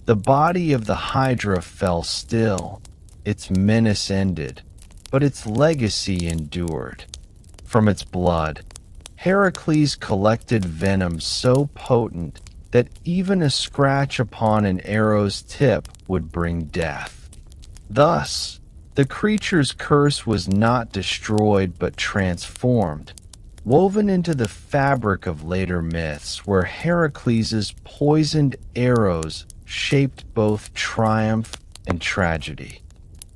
Speaker 1: The body of the Hydra fell still, its menace ended, but its legacy endured. From its blood, Heracles collected venom so potent that even a scratch upon an arrow's tip would bring death. Thus, the creature's curse was not destroyed but transformed, woven into the fabric of later myths where Heracles' poisoned arrows shaped both triumph and tragedy.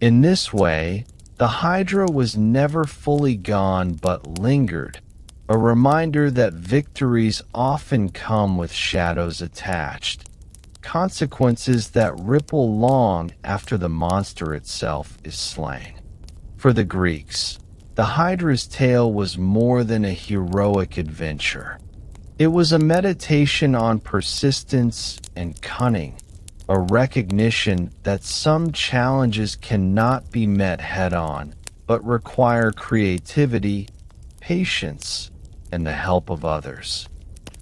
Speaker 1: In this way, the Hydra was never fully gone but lingered, a reminder that victories often come with shadows attached, consequences that ripple long after the monster itself is slain. For the Greeks, the Hydra's tale was more than a heroic adventure. It was a meditation on persistence and cunning, a recognition that some challenges cannot be met head-on, but require creativity, patience, and the help of others.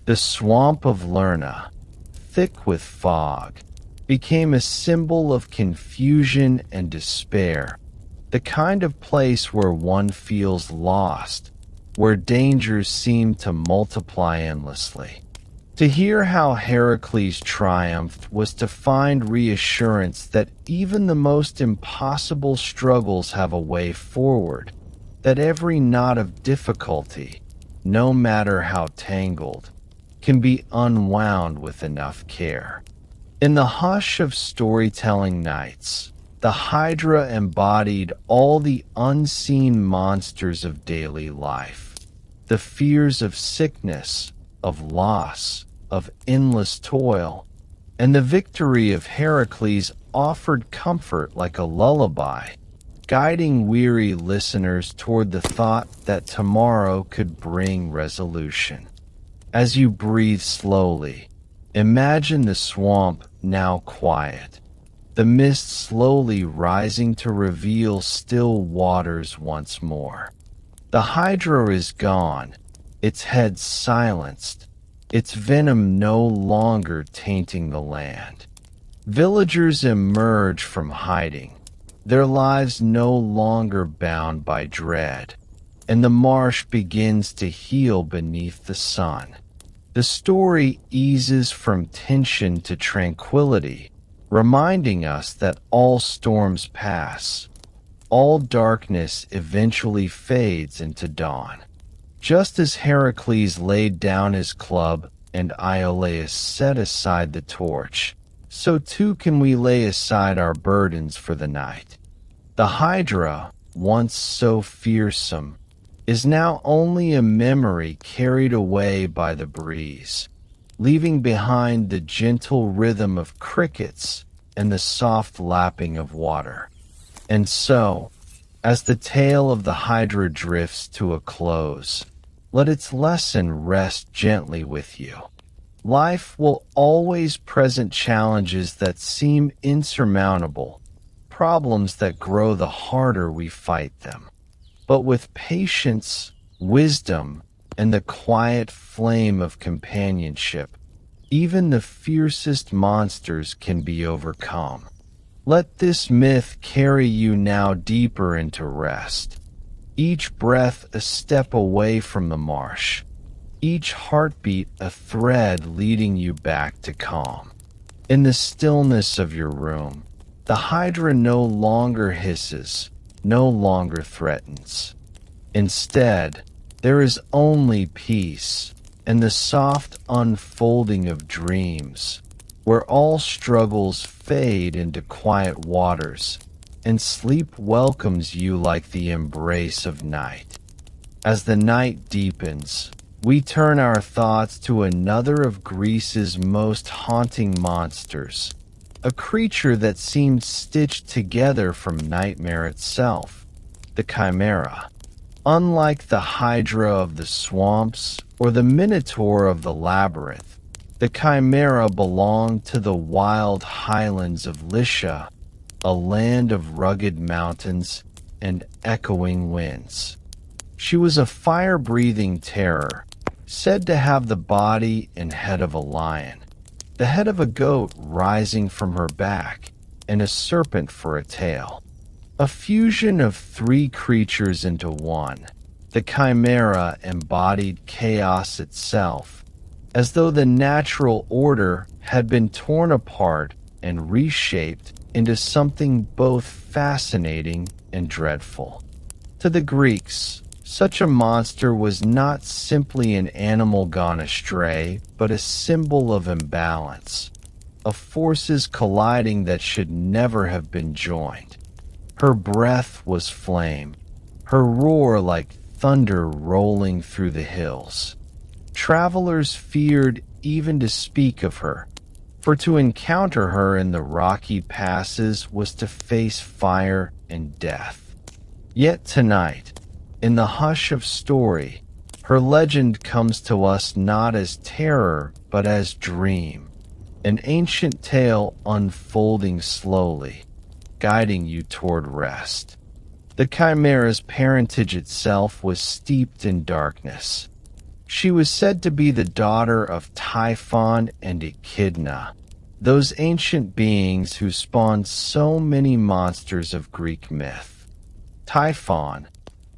Speaker 1: The swamp of Lerna, thick with fog, became a symbol of confusion and despair, the kind of place where one feels lost, where dangers seem to multiply endlessly. To hear how Heracles triumphed was to find reassurance that even the most impossible struggles have a way forward, that every knot of difficulty, no matter how tangled, can be unwound with enough care. In the hush of storytelling nights, the Hydra embodied all the unseen monsters of daily life, the fears of sickness, of loss, of endless toil, and the victory of Heracles offered comfort like a lullaby, guiding weary listeners toward the thought that tomorrow could bring resolution. As you breathe slowly, imagine the swamp now quiet, the mist slowly rising to reveal still waters once more. The Hydra is gone, its head silenced, its venom no longer tainting the land. Villagers emerge from hiding, their lives no longer bound by dread, and the marsh begins to heal beneath the sun. The story eases from tension to tranquility, reminding us that all storms pass, all darkness eventually fades into dawn. Just as Heracles laid down his club and Iolaus set aside the torch, so too can we lay aside our burdens for the night. The Hydra, once so fearsome, is now only a memory carried away by the breeze, leaving behind the gentle rhythm of crickets and the soft lapping of water. And so, as the tale of the Hydra drifts to a close, let its lesson rest gently with you. Life will always present challenges that seem insurmountable, problems that grow the harder we fight them. But with patience, wisdom, and the quiet flame of companionship, even the fiercest monsters can be overcome. Let this myth carry you now deeper into rest, each breath a step away from the marsh, each heartbeat a thread leading you back to calm. In the stillness of your room, the Hydra no longer hisses, no longer threatens. Instead, there is only peace and the soft unfolding of dreams, where all struggles fade into quiet waters, and sleep welcomes you like the embrace of night. As the night deepens, we turn our thoughts to another of Greece's most haunting monsters, a creature that seemed stitched together from nightmare itself, the Chimera. Unlike the Hydra of the swamps or the Minotaur of the Labyrinth, the Chimera belonged to the wild highlands of Lycia, a land of rugged mountains and echoing winds. She was a fire-breathing terror, said to have the body and head of a lion, the head of a goat rising from her back, and a serpent for a tail. A fusion of three creatures into one, the Chimera embodied chaos itself, as though the natural order had been torn apart and reshaped into something both fascinating and dreadful. To the Greeks, such a monster was not simply an animal gone astray, but a symbol of imbalance, of forces colliding that should never have been joined. Her breath was flame, her roar like thunder rolling through the hills. Travelers feared even to speak of her, for to encounter her in the rocky passes was to face fire and death. Yet tonight, in the hush of story, her legend comes to us not as terror but as dream, an ancient tale unfolding slowly, guiding you toward rest. The Chimera's parentage itself was steeped in darkness. She was said to be the daughter of Typhon and Echidna, those ancient beings who spawned so many monsters of Greek myth. Typhon,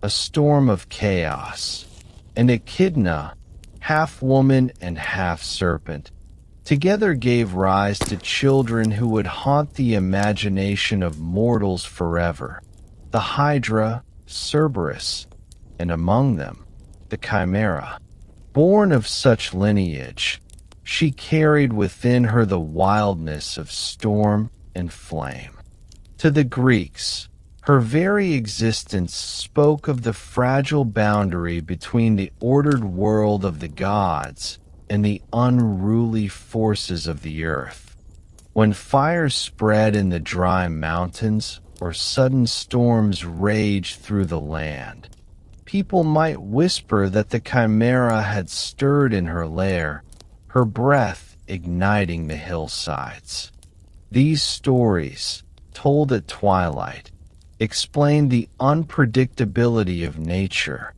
Speaker 1: a storm of chaos, and Echidna, half woman and half serpent, together gave rise to children who would haunt the imagination of mortals forever. The Hydra, Cerberus, and among them, the Chimera. Born of such lineage, she carried within her the wildness of storm and flame. To the Greeks, her very existence spoke of the fragile boundary between the ordered world of the gods and the unruly forces of the earth. When fire spread in the dry mountains or sudden storms raged through the land, people might whisper that the Chimera had stirred in her lair, her breath igniting the hillsides. These stories, told at twilight, explained the unpredictability of nature,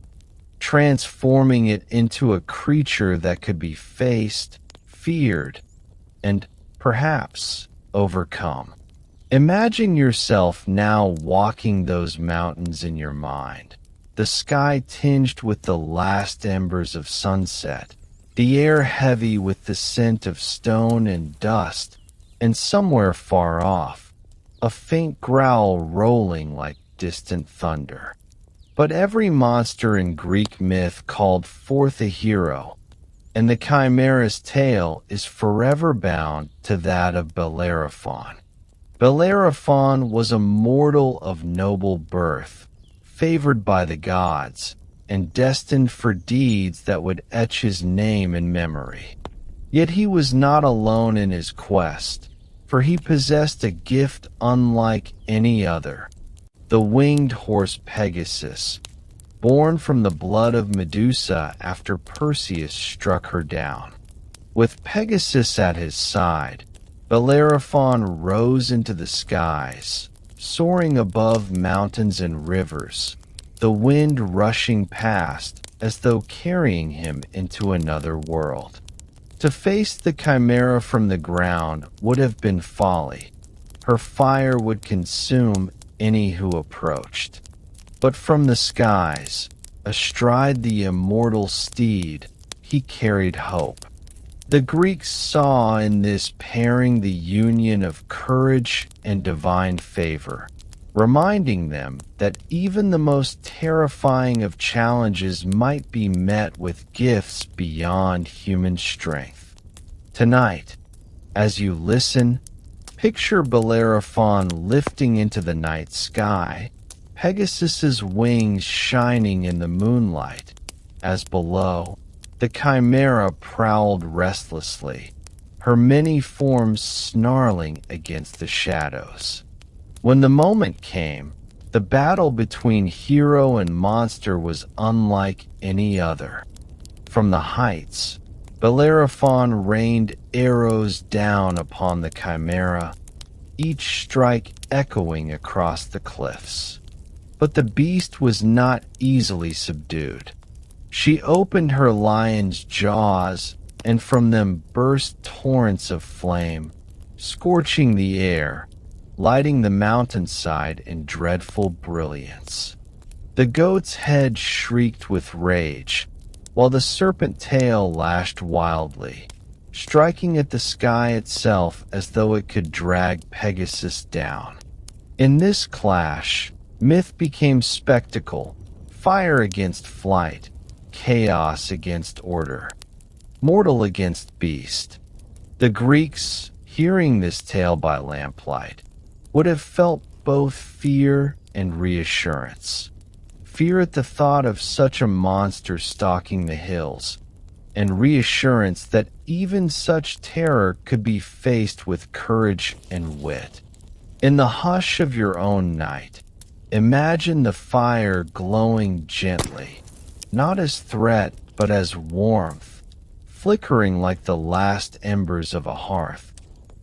Speaker 1: transforming it into a creature that could be faced, feared, and perhaps overcome. Imagine yourself now walking those mountains in your mind, the sky tinged with the last embers of sunset, the air heavy with the scent of stone and dust, and somewhere far off, a faint growl rolling like distant thunder. But every monster in Greek myth called forth a hero, and the Chimera's tale is forever bound to that of Bellerophon. Bellerophon was a mortal of noble birth, favored by the gods, and destined for deeds that would etch his name in memory. Yet he was not alone in his quest, for he possessed a gift unlike any other, the winged horse Pegasus, born from the blood of Medusa after Perseus struck her down. With Pegasus at his side, Bellerophon rose into the skies, soaring above mountains and rivers, the wind rushing past as though carrying him into another world. To face the Chimera from the ground would have been folly. Her fire would consume any who approached. But from the skies, astride the immortal steed, he carried hope. The Greeks saw in this pairing the union of courage and divine favor, reminding them that even the most terrifying of challenges might be met with gifts beyond human strength. Tonight, as you listen, picture Bellerophon lifting into the night sky, Pegasus's wings shining in the moonlight, as below, the Chimera prowled restlessly, her many forms snarling against the shadows. When the moment came, the battle between hero and monster was unlike any other. From the heights, Bellerophon rained arrows down upon the Chimera, each strike echoing across the cliffs. But the beast was not easily subdued. She opened her lion's jaws, and from them burst torrents of flame, scorching the air, lighting the mountainside in dreadful brilliance. The goat's head shrieked with rage, while the serpent tail lashed wildly, striking at the sky itself as though it could drag Pegasus down. In this clash, myth became spectacle, fire against flight, chaos against order, mortal against beast. The Greeks, hearing this tale by lamplight, would have felt both fear and reassurance. Fear at the thought of such a monster stalking the hills, and reassurance that even such terror could be faced with courage and wit. In the hush of your own night, imagine the fire glowing gently, not as threat but as warmth, flickering like the last embers of a hearth,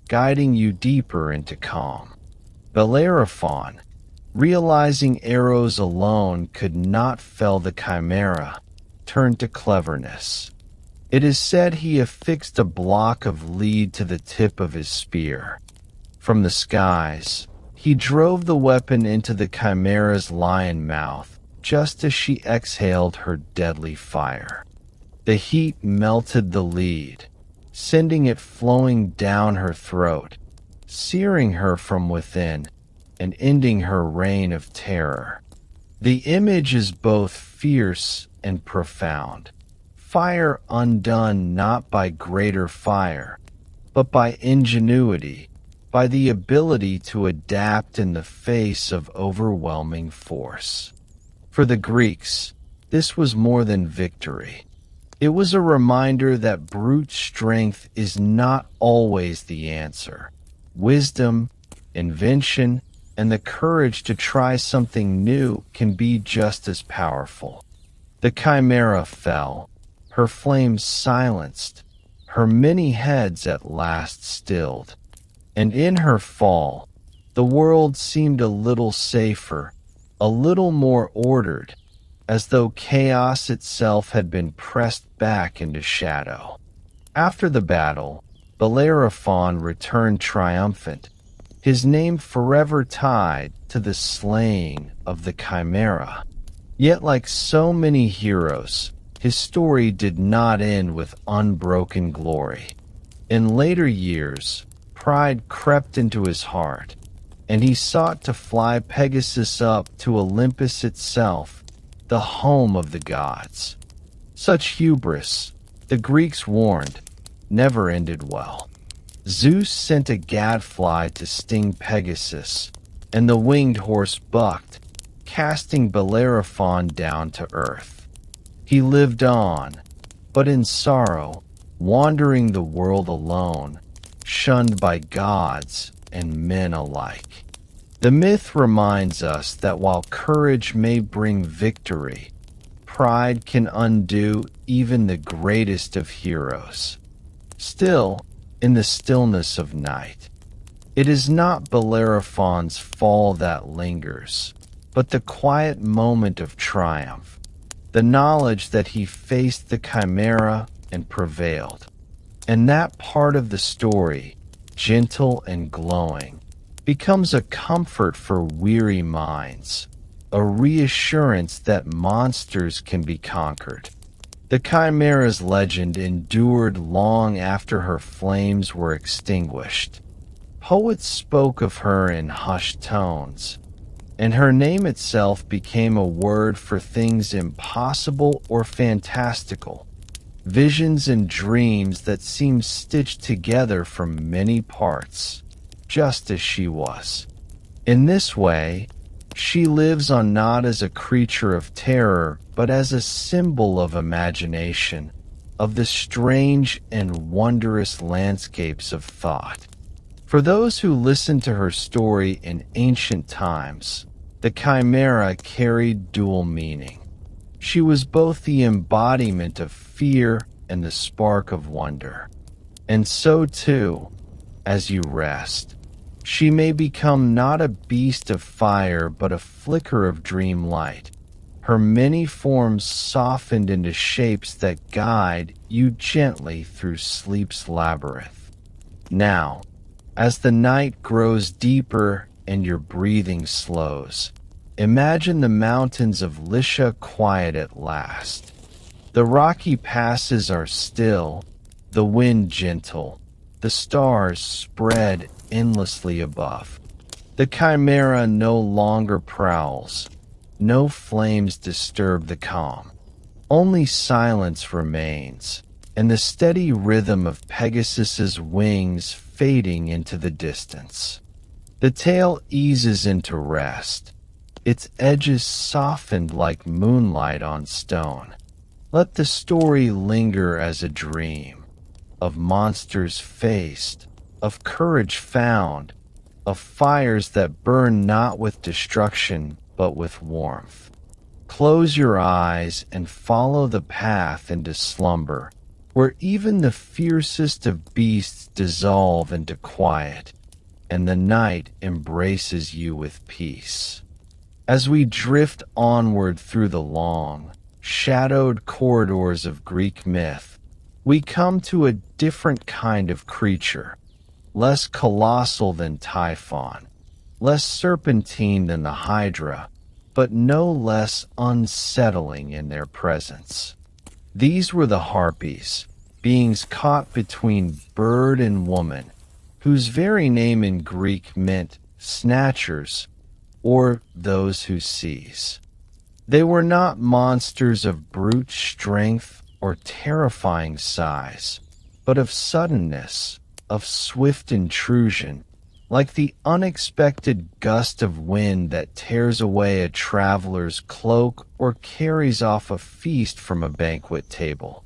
Speaker 1: guiding you deeper into calm. Bellerophon, realizing arrows alone could not fell the Chimera, turned to cleverness. It is said he affixed a block of lead to the tip of his spear. From the skies, he drove the weapon into the Chimera's lion mouth, just as she exhaled her deadly fire. The heat melted the lead, sending it flowing down her throat, searing her from within and ending her reign of terror. The image is both fierce and profound. Fire undone not by greater fire, but by ingenuity, by the ability to adapt in the face of overwhelming force. For the Greeks, this was more than victory. It was a reminder that brute strength is not always the answer. Wisdom, invention, and the courage to try something new can be just as powerful. The Chimera fell, her flames silenced, her many heads at last stilled. And in her fall, the world seemed a little safer, a little more ordered, as though chaos itself had been pressed back into shadow. After the battle, Bellerophon returned triumphant, his name forever tied to the slaying of the Chimera. Yet like so many heroes, his story did not end with unbroken glory. In later years, pride crept into his heart, and he sought to fly Pegasus up to Olympus itself, the home of the gods. Such hubris, the Greeks warned, never ended well. Zeus sent a gadfly to sting Pegasus, and the winged horse bucked, casting Bellerophon down to earth. He lived on, but in sorrow, wandering the world alone, shunned by gods and men alike. The myth reminds us that while courage may bring victory, pride can undo even the greatest of heroes. Still, in the stillness of night, it is not Bellerophon's fall that lingers, but the quiet moment of triumph, the knowledge that he faced the Chimera and prevailed. And that part of the story, gentle and glowing, becomes a comfort for weary minds, a reassurance that monsters can be conquered. The Chimera's legend endured long after her flames were extinguished. Poets spoke of her in hushed tones, and her name itself became a word for things impossible or fantastical, visions and dreams that seemed stitched together from many parts, just as she was. In this way, she lives on not as a creature of terror, but as a symbol of imagination, of the strange and wondrous landscapes of thought. For those who listened to her story in ancient times, the Chimera carried dual meaning. She was both the embodiment of fear and the spark of wonder. And so too, as you rest, she may become not a beast of fire but a flicker of dream light, her many forms softened into shapes that guide you gently through sleep's labyrinth. Now, as the night grows deeper and your breathing slows, imagine the mountains of Lycia quiet at last. The rocky passes are still, the wind gentle, the stars spread endlessly above. The Chimera no longer prowls. No flames disturb the calm. Only silence remains, and the steady rhythm of Pegasus's wings fading into the distance. The tale eases into rest, its edges softened like moonlight on stone. Let the story linger as a dream, of monsters faced, of courage found, of fires that burn not with destruction but with warmth. Close your eyes and follow the path into slumber, where even the fiercest of beasts dissolve into quiet, and the night embraces you with peace. As we drift onward through the long, shadowed corridors of Greek myth, we come to a different kind of creature, less colossal than Typhon, less serpentine than the Hydra, but no less unsettling in their presence. These were the Harpies, beings caught between bird and woman, whose very name in Greek meant snatchers, or those who seize. They were not monsters of brute strength or terrifying size, but of suddenness, of swift intrusion, like the unexpected gust of wind that tears away a traveler's cloak or carries off a feast from a banquet table.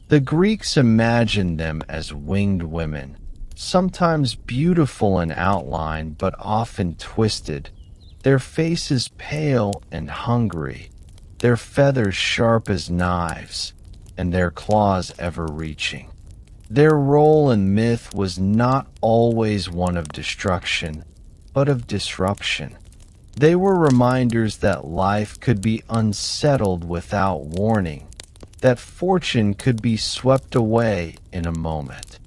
Speaker 1: The Greeks imagined them as winged women, sometimes beautiful in outline but often twisted, their faces pale and hungry, their feathers sharp as knives, and their claws ever-reaching. Their role in myth was not always one of destruction, but of disruption. They were reminders that life could be unsettled without warning, that fortune could be swept away in a moment.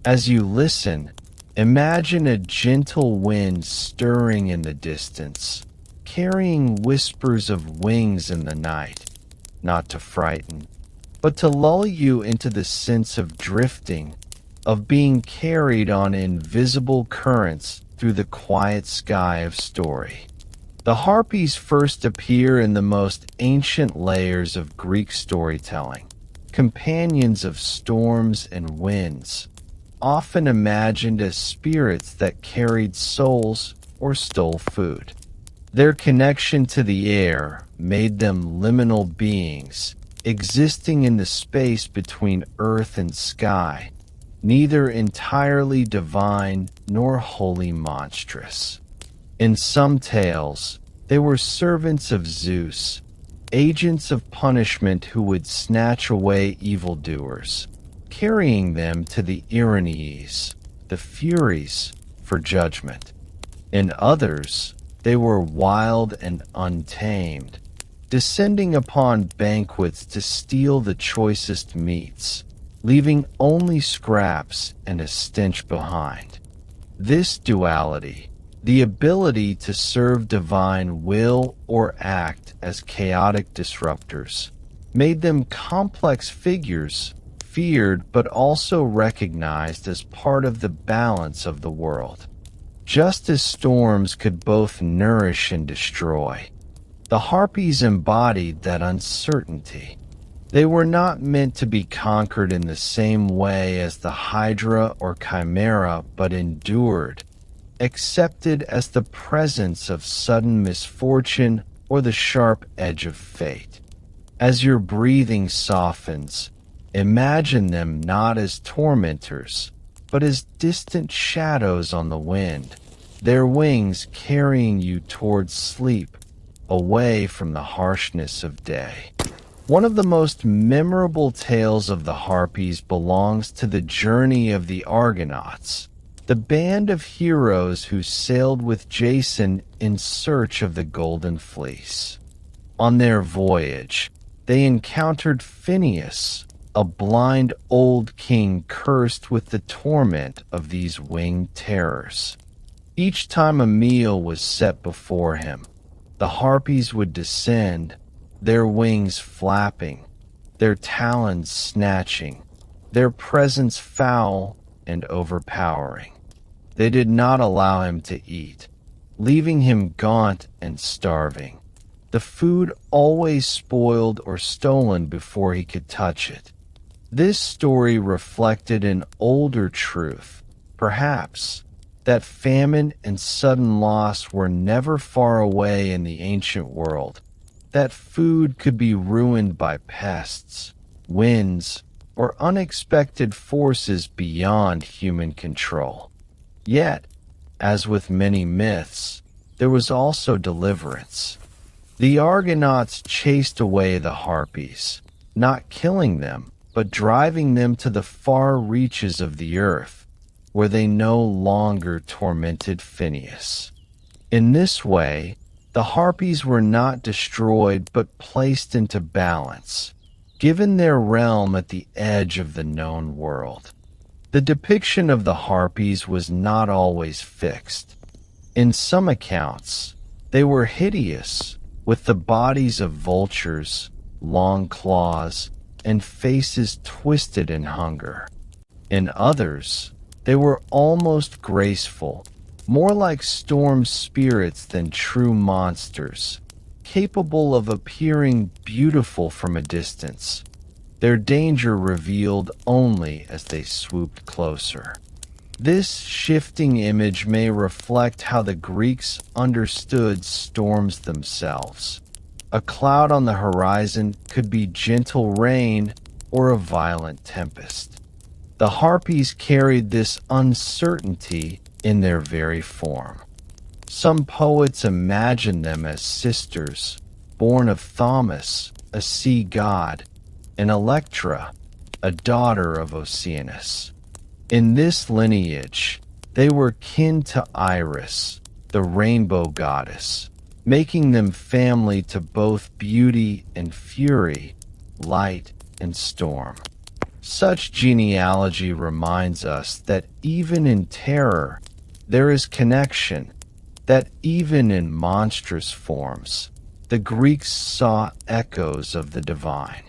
Speaker 1: As you listen, imagine a gentle wind stirring in the distance, carrying whispers of wings in the night, not to frighten, but to lull you into the sense of drifting, of being carried on invisible currents through the quiet sky of story. The Harpies first appear in the most ancient layers of Greek storytelling, companions of storms and winds, often imagined as spirits that carried souls or stole food. Their connection to the air made them liminal beings, existing in the space between earth and sky, neither entirely divine nor wholly monstrous. In some tales, they were servants of Zeus, agents of punishment who would snatch away evildoers, carrying them to the Erinyes, the Furies, for judgment. In others, they were wild and untamed, descending upon banquets to steal the choicest meats, leaving only scraps and a stench behind. This duality, the ability to serve divine will or act as chaotic disruptors, made them complex figures, feared but also recognized as part of the balance of the world. Just as storms could both nourish and destroy, the Harpies embodied that uncertainty. They were not meant to be conquered in the same way as the Hydra or Chimera, but endured, accepted as the presence of sudden misfortune or the sharp edge of fate. As your breathing softens, imagine them not as tormentors, but as distant shadows on the wind, their wings carrying you towards sleep, away from the harshness of day. One of the most memorable tales of the Harpies belongs to the journey of the Argonauts, the band of heroes who sailed with Jason in search of the Golden Fleece. On their voyage, they encountered Phineus, a blind old king cursed with the torment of these winged terrors. Each time a meal was set before him, the Harpies would descend, their wings flapping, their talons snatching, their presence foul and overpowering. They did not allow him to eat, leaving him gaunt and starving. The food always spoiled or stolen before he could touch it. This story reflected an older truth, perhaps, that famine and sudden loss were never far away in the ancient world, that food could be ruined by pests, winds, or unexpected forces beyond human control. Yet, as with many myths, there was also deliverance. The Argonauts chased away the Harpies, not killing them, but driving them to the far reaches of the earth, where they no longer tormented Phineus. In this way, the Harpies were not destroyed but placed into balance, given their realm at the edge of the known world. The depiction of the Harpies was not always fixed. In some accounts, they were hideous, with the bodies of vultures, long claws, and faces twisted in hunger. In others, they were almost graceful, more like storm spirits than true monsters, capable of appearing beautiful from a distance, their danger revealed only as they swooped closer. This shifting image may reflect how the Greeks understood storms themselves. A cloud on the horizon could be gentle rain or a violent tempest. The Harpies carried this uncertainty in their very form. Some poets imagine them as sisters, born of Thebes, a sea god, and Electra, a daughter of Oceanus. In this lineage, they were kin to Iris, the rainbow goddess, making them family to both beauty and fury, light and storm. Such genealogy reminds us that even in terror, there is connection, that even in monstrous forms, the Greeks saw echoes of the divine.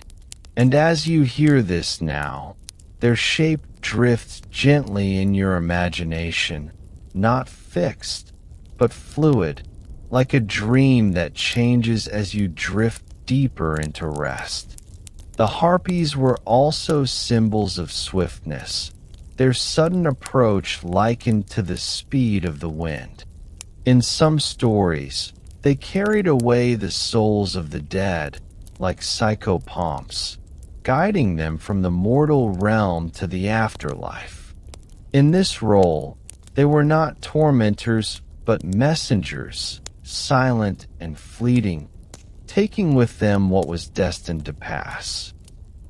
Speaker 1: And as you hear this now, their shape drifts gently in your imagination, not fixed, but fluid, like a dream that changes as you drift deeper into rest. The Harpies were also symbols of swiftness, their sudden approach likened to the speed of the wind. In some stories, they carried away the souls of the dead, like psychopomps, guiding them from the mortal realm to the afterlife. In this role, they were not tormentors, but messengers, silent and fleeting, taking with them what was destined to pass.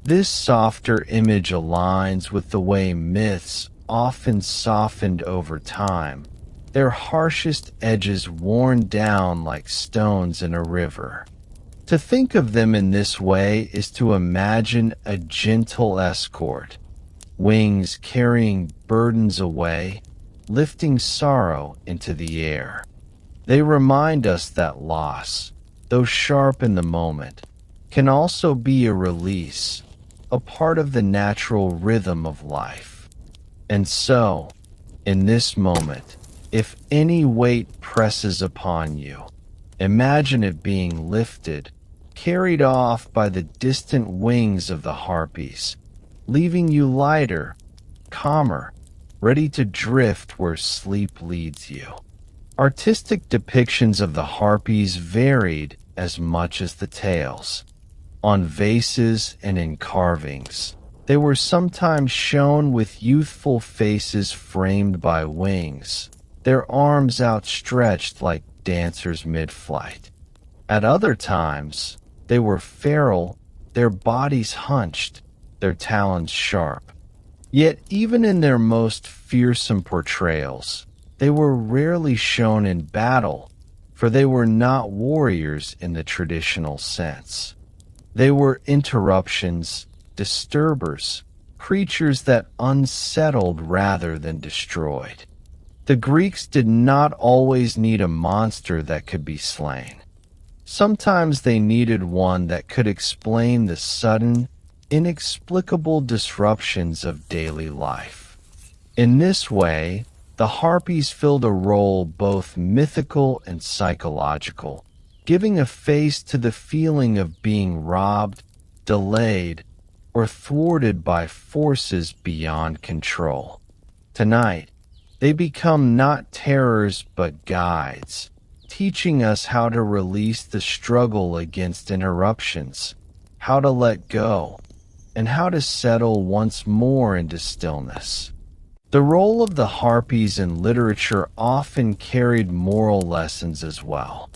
Speaker 1: This softer image aligns with the way myths often softened over time, their harshest edges worn down like stones in a river. To think of them in this way is to imagine a gentle escort, wings carrying burdens away, lifting sorrow into the air. They remind us that loss, though sharp in the moment, can also be a release, a part of the natural rhythm of life. And so, in this moment, if any weight presses upon you, imagine it being lifted, carried off by the distant wings of the Harpies, leaving you lighter, calmer, ready to drift where sleep leads you. Artistic depictions of the Harpies varied as much as the tales. On vases and in carvings, they were sometimes shown with youthful faces framed by wings, their arms outstretched like dancers mid-flight. At other times, they were feral, their bodies hunched, their talons sharp. Yet even in their most fearsome portrayals, they were rarely shown in battle, for they were not warriors in the traditional sense. They were interruptions, disturbers, creatures that unsettled rather than destroyed. The Greeks did not always need a monster that could be slain. Sometimes they needed one that could explain the sudden, inexplicable disruptions of daily life. In this way, the Harpies filled a role both mythical and psychological, giving a face to the feeling of being robbed, delayed, or thwarted by forces beyond control. Tonight, they become not terrors but guides, teaching us how to release the struggle against interruptions, how to let go, and how to settle once more into stillness. The role of the Harpies in literature often carried moral lessons as well.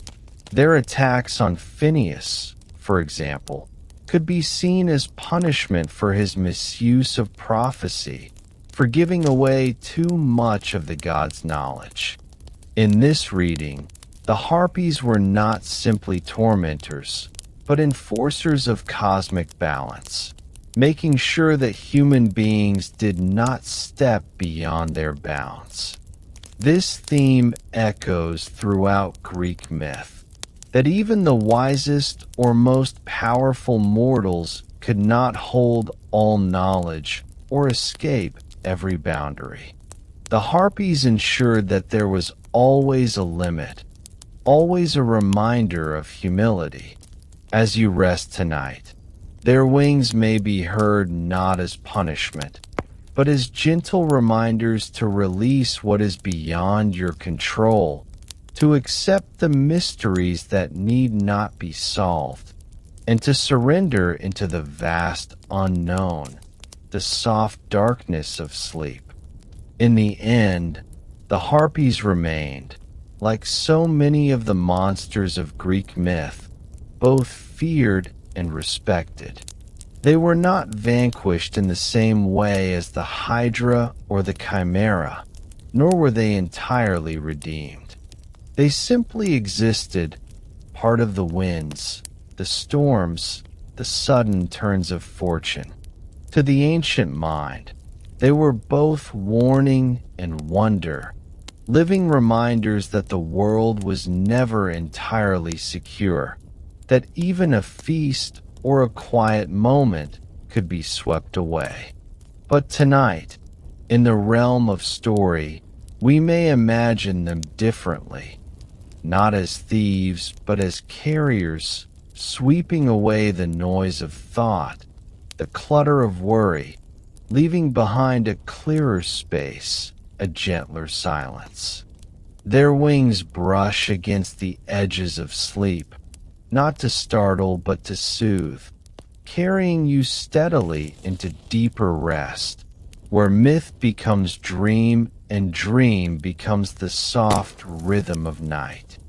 Speaker 1: Their attacks on Phineus, for example, could be seen as punishment for his misuse of prophecy, for giving away too much of the god's knowledge. In this reading, the Harpies were not simply tormentors, but enforcers of cosmic balance, making sure that human beings did not step beyond their bounds. This theme echoes throughout Greek myth, that even the wisest or most powerful mortals could not hold all knowledge or escape every boundary. The Harpies ensured that there was always a limit, always a reminder of humility. As you rest tonight, their wings may be heard not as punishment, but as gentle reminders to release what is beyond your control, to accept the mysteries that need not be solved, and to surrender into the vast unknown, the soft darkness of sleep. In the end, the Harpies remained, like so many of the monsters of Greek myth, both feared and respected. They were not vanquished in the same way as the Hydra or the Chimera, nor were they entirely redeemed. They simply existed, part of the winds, the storms, the sudden turns of fortune. To the ancient mind, they were both warning and wonder, living reminders that the world was never entirely secure, that even a feast or a quiet moment could be swept away. But tonight, in the realm of story, we may imagine them differently, not as thieves, but as carriers, sweeping away the noise of thought, the clutter of worry, leaving behind a clearer space, a gentler silence. Their wings brush against the edges of sleep, not to startle but to soothe, carrying you steadily into deeper rest, where myth becomes dream and dream becomes the soft rhythm of night.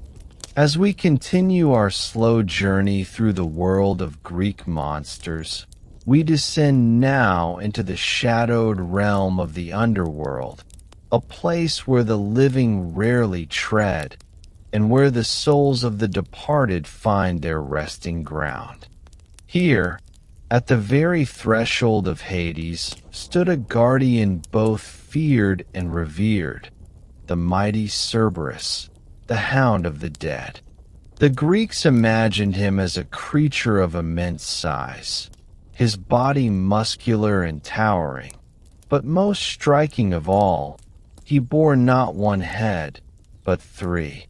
Speaker 1: As we continue our slow journey through the world of Greek monsters, we descend now into the shadowed realm of the underworld, a place where the living rarely tread, and where the souls of the departed find their resting ground. Here, at the very threshold of Hades, stood a guardian both feared and revered, the mighty Cerberus, the Hound of the dead. The Greeks imagined him as a creature of immense size, his body muscular and towering, but most striking of all, he bore not one head, but three.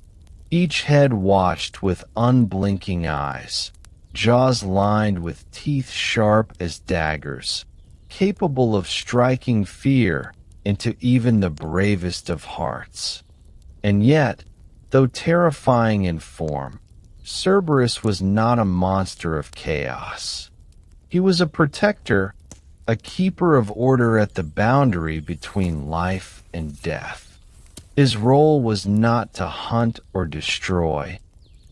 Speaker 1: Each head watched with unblinking eyes, jaws lined with teeth sharp as daggers, capable of striking fear into even the bravest of hearts. And yet, though terrifying in form, Cerberus was not a monster of chaos. He was a protector, a keeper of order at the boundary between life and death. His role was not to hunt or destroy,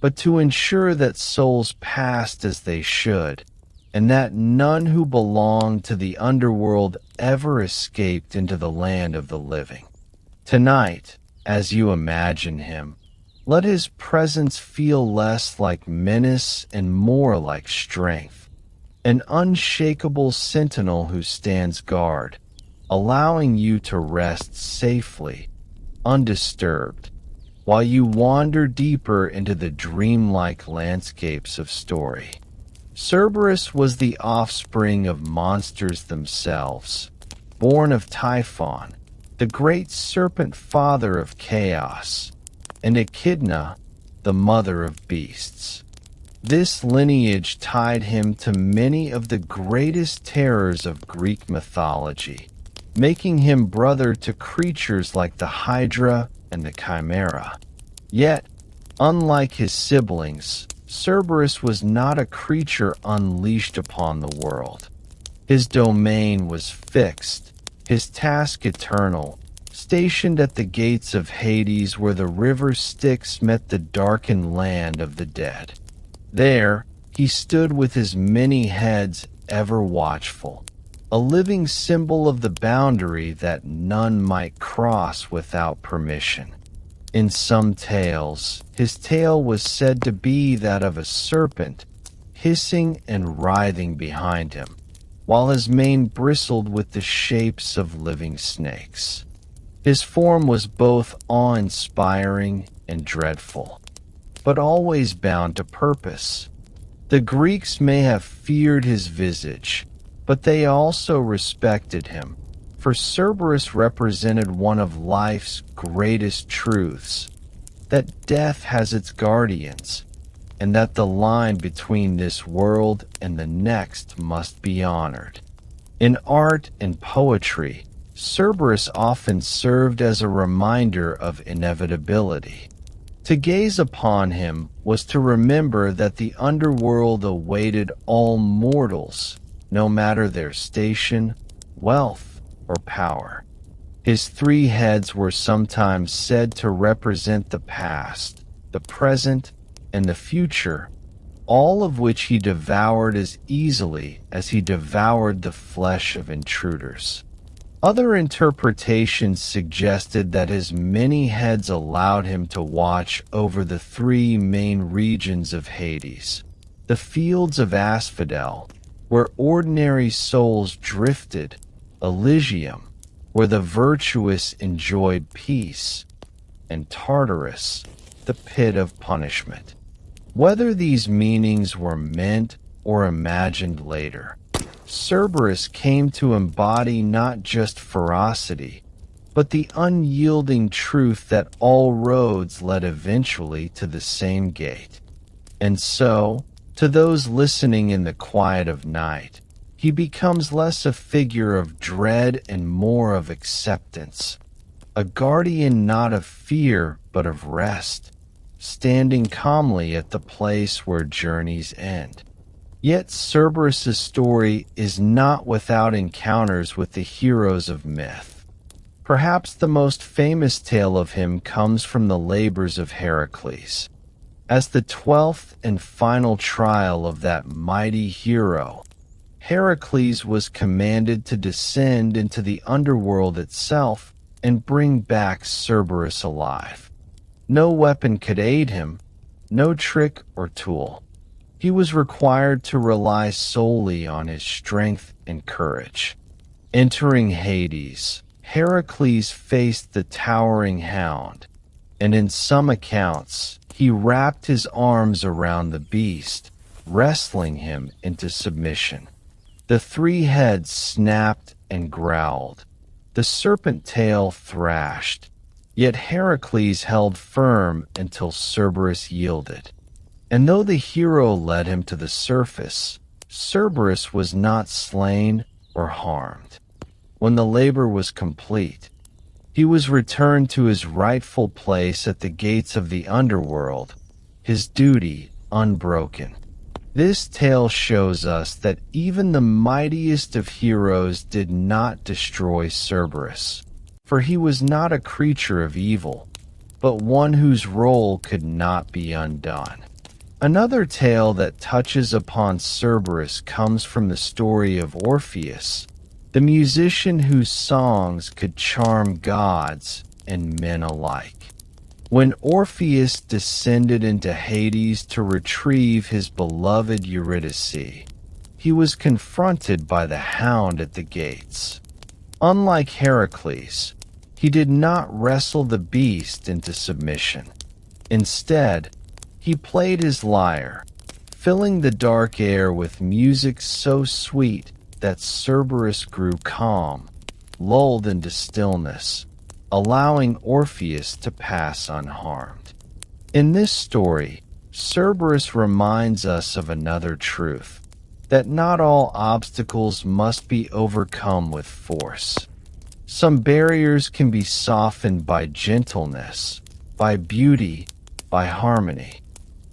Speaker 1: but to ensure that souls passed as they should, and that none who belonged to the underworld ever escaped into the land of the living. Tonight, as you imagine him, let his presence feel less like menace and more like strength, an unshakable sentinel who stands guard, allowing you to rest safely, undisturbed, while you wander deeper into the dreamlike landscapes of story. Cerberus was the offspring of monsters themselves, born of Typhon, the great serpent father of chaos, and Echidna, the mother of beasts. This lineage tied him to many of the greatest terrors of Greek mythology, making him brother to creatures like the Hydra and the Chimera. Yet, unlike his siblings, Cerberus was not a creature unleashed upon the world. His domain was fixed, his task eternal, stationed at the gates of Hades where the river Styx met the darkened land of the dead. There, he stood with his many heads ever watchful, a living symbol of the boundary that none might cross without permission. In some tales, his tail was said to be that of a serpent, hissing and writhing behind him, while his mane bristled with the shapes of living snakes. His form was both awe-inspiring and dreadful, but always bound to purpose. The Greeks may have feared his visage, but they also respected him, for Cerberus represented one of life's greatest truths, that death has its guardians, and that the line between this world and the next must be honored. In art and poetry, Cerberus often served as a reminder of inevitability. To gaze upon him was to remember that the underworld awaited all mortals, no matter their station, wealth, or power. His three heads were sometimes said to represent the past, the present, and the future, all of which he devoured as easily as he devoured the flesh of intruders. Other interpretations suggested that his many heads allowed him to watch over the three main regions of Hades, the fields of Asphodel, where ordinary souls drifted, Elysium, where the virtuous enjoyed peace, and Tartarus, the pit of punishment. Whether these meanings were meant or imagined later, Cerberus came to embody not just ferocity, but the unyielding truth that all roads led eventually to the same gate. And so, to those listening in the quiet of night, he becomes less a figure of dread and more of acceptance, a guardian not of fear but of rest, standing calmly at the place where journeys end. Yet Cerberus' story is not without encounters with the heroes of myth. Perhaps the most famous tale of him comes from the labors of Heracles. As the 12th and final trial of that mighty hero, Heracles was commanded to descend into the underworld itself and bring back Cerberus alive. No weapon could aid him, no trick or tool. He was required to rely solely on his strength and courage. Entering Hades, Heracles faced the towering Hound, and in some accounts, he wrapped his arms around the beast, wrestling him into submission. The three heads snapped and growled. The serpent tail thrashed, yet Heracles held firm until Cerberus yielded. And though the hero led him to the surface, Cerberus was not slain or harmed. When the labor was complete, he was returned to his rightful place at the gates of the underworld, his duty unbroken. This tale shows us that even the mightiest of heroes did not destroy Cerberus, for he was not a creature of evil, but one whose role could not be undone. Another tale that touches upon Cerberus comes from the story of Orpheus, the musician whose songs could charm gods and men alike. When Orpheus descended into Hades to retrieve his beloved Eurydice, he was confronted by the Hound at the gates. Unlike Heracles, he did not wrestle the beast into submission. Instead, he played his lyre, filling the dark air with music so sweet that Cerberus grew calm, lulled into stillness, allowing Orpheus to pass unharmed. In this story, Cerberus reminds us of another truth, that not all obstacles must be overcome with force. Some barriers can be softened by gentleness, by beauty, by harmony.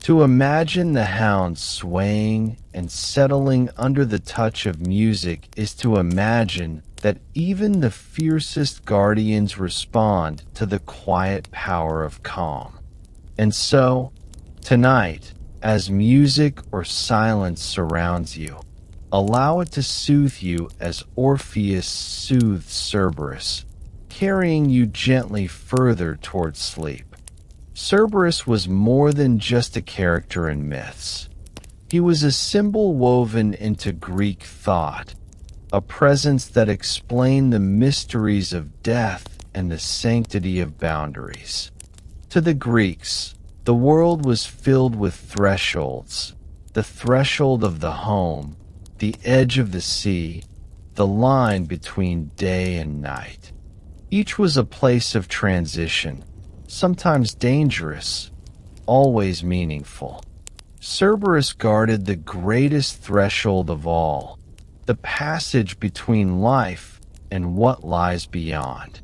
Speaker 1: To imagine the Hound swaying and settling under the touch of music is to imagine that even the fiercest guardians respond to the quiet power of calm. And so, tonight, as music or silence surrounds you, allow it to soothe you as Orpheus soothed Cerberus, carrying you gently further towards sleep. Cerberus was more than just a character in myths. He was a symbol woven into Greek thought, a presence that explained the mysteries of death and the sanctity of boundaries. To the Greeks, the world was filled with thresholds, the threshold of the home, the edge of the sea, the line between day and night. Each was a place of transition, sometimes dangerous, always meaningful. Cerberus guarded the greatest threshold of all, the passage between life and what lies beyond.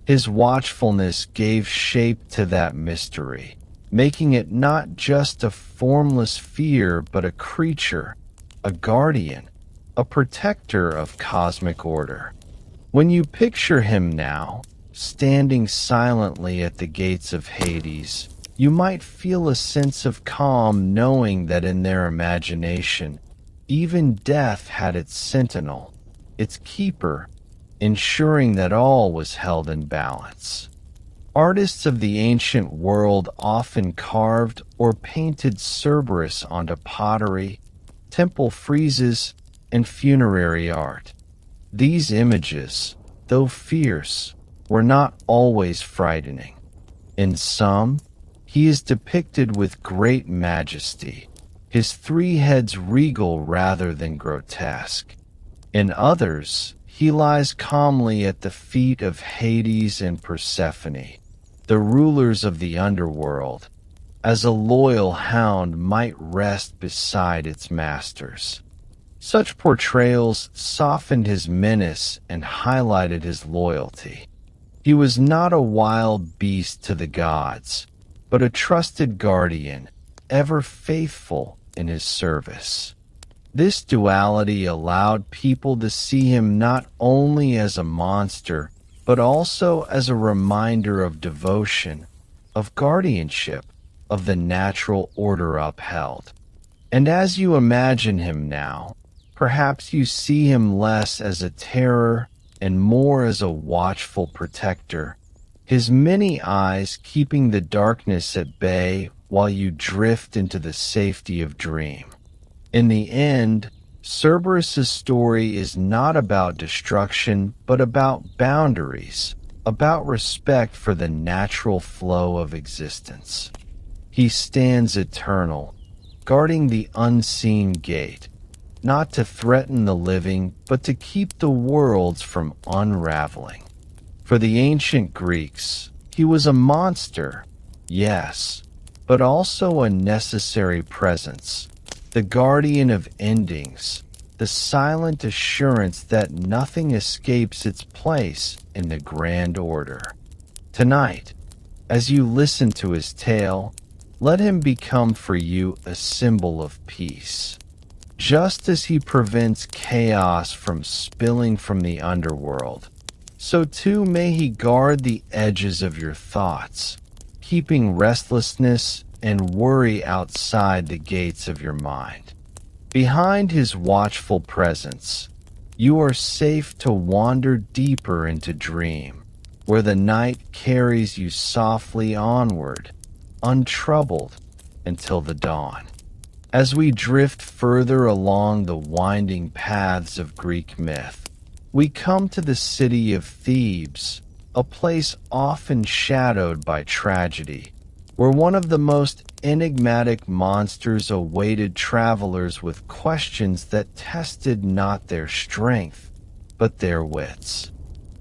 Speaker 1: His watchfulness gave shape to that mystery, making it not just a formless fear but a creature, a guardian, a protector of cosmic order. When you picture him now, standing silently at the gates of Hades, you might feel a sense of calm knowing that in their imagination, even death had its sentinel, its keeper, ensuring that all was held in balance. Artists of the ancient world often carved or painted Cerberus onto pottery, temple friezes, and funerary art. These images, though fierce, were not always frightening. In some, he is depicted with great majesty, his three heads regal rather than grotesque. In others, he lies calmly at the feet of Hades and Persephone, the rulers of the underworld, as a loyal hound might rest beside its masters. Such portrayals softened his menace and highlighted his loyalty. He was not a wild beast to the gods, but a trusted guardian, ever faithful in his service. This duality allowed people to see him not only as a monster, but also as a reminder of devotion, of guardianship, of the natural order upheld. And as you imagine him now, perhaps you see him less as a terror and more as a watchful protector, his many eyes keeping the darkness at bay while you drift into the safety of dream. In the end, Cerberus's story is not about destruction, but about boundaries, about respect for the natural flow of existence. He stands eternal, guarding the unseen gate, not to threaten the living, but to keep the worlds from unraveling. For the ancient Greeks, he was a monster, yes, but also a necessary presence, the guardian of endings, the silent assurance that nothing escapes its place in the grand order. Tonight, as you listen to his tale, let him become for you a symbol of peace. Just as he prevents chaos from spilling from the underworld, so too may he guard the edges of your thoughts, keeping restlessness and worry outside the gates of your mind. Behind his watchful presence, you are safe to wander deeper into dream, where the night carries you softly onward, untroubled until the dawn. As we drift further along the winding paths of Greek myth, we come to the city of Thebes, a place often shadowed by tragedy, where one of the most enigmatic monsters awaited travelers with questions that tested not their strength, but their wits.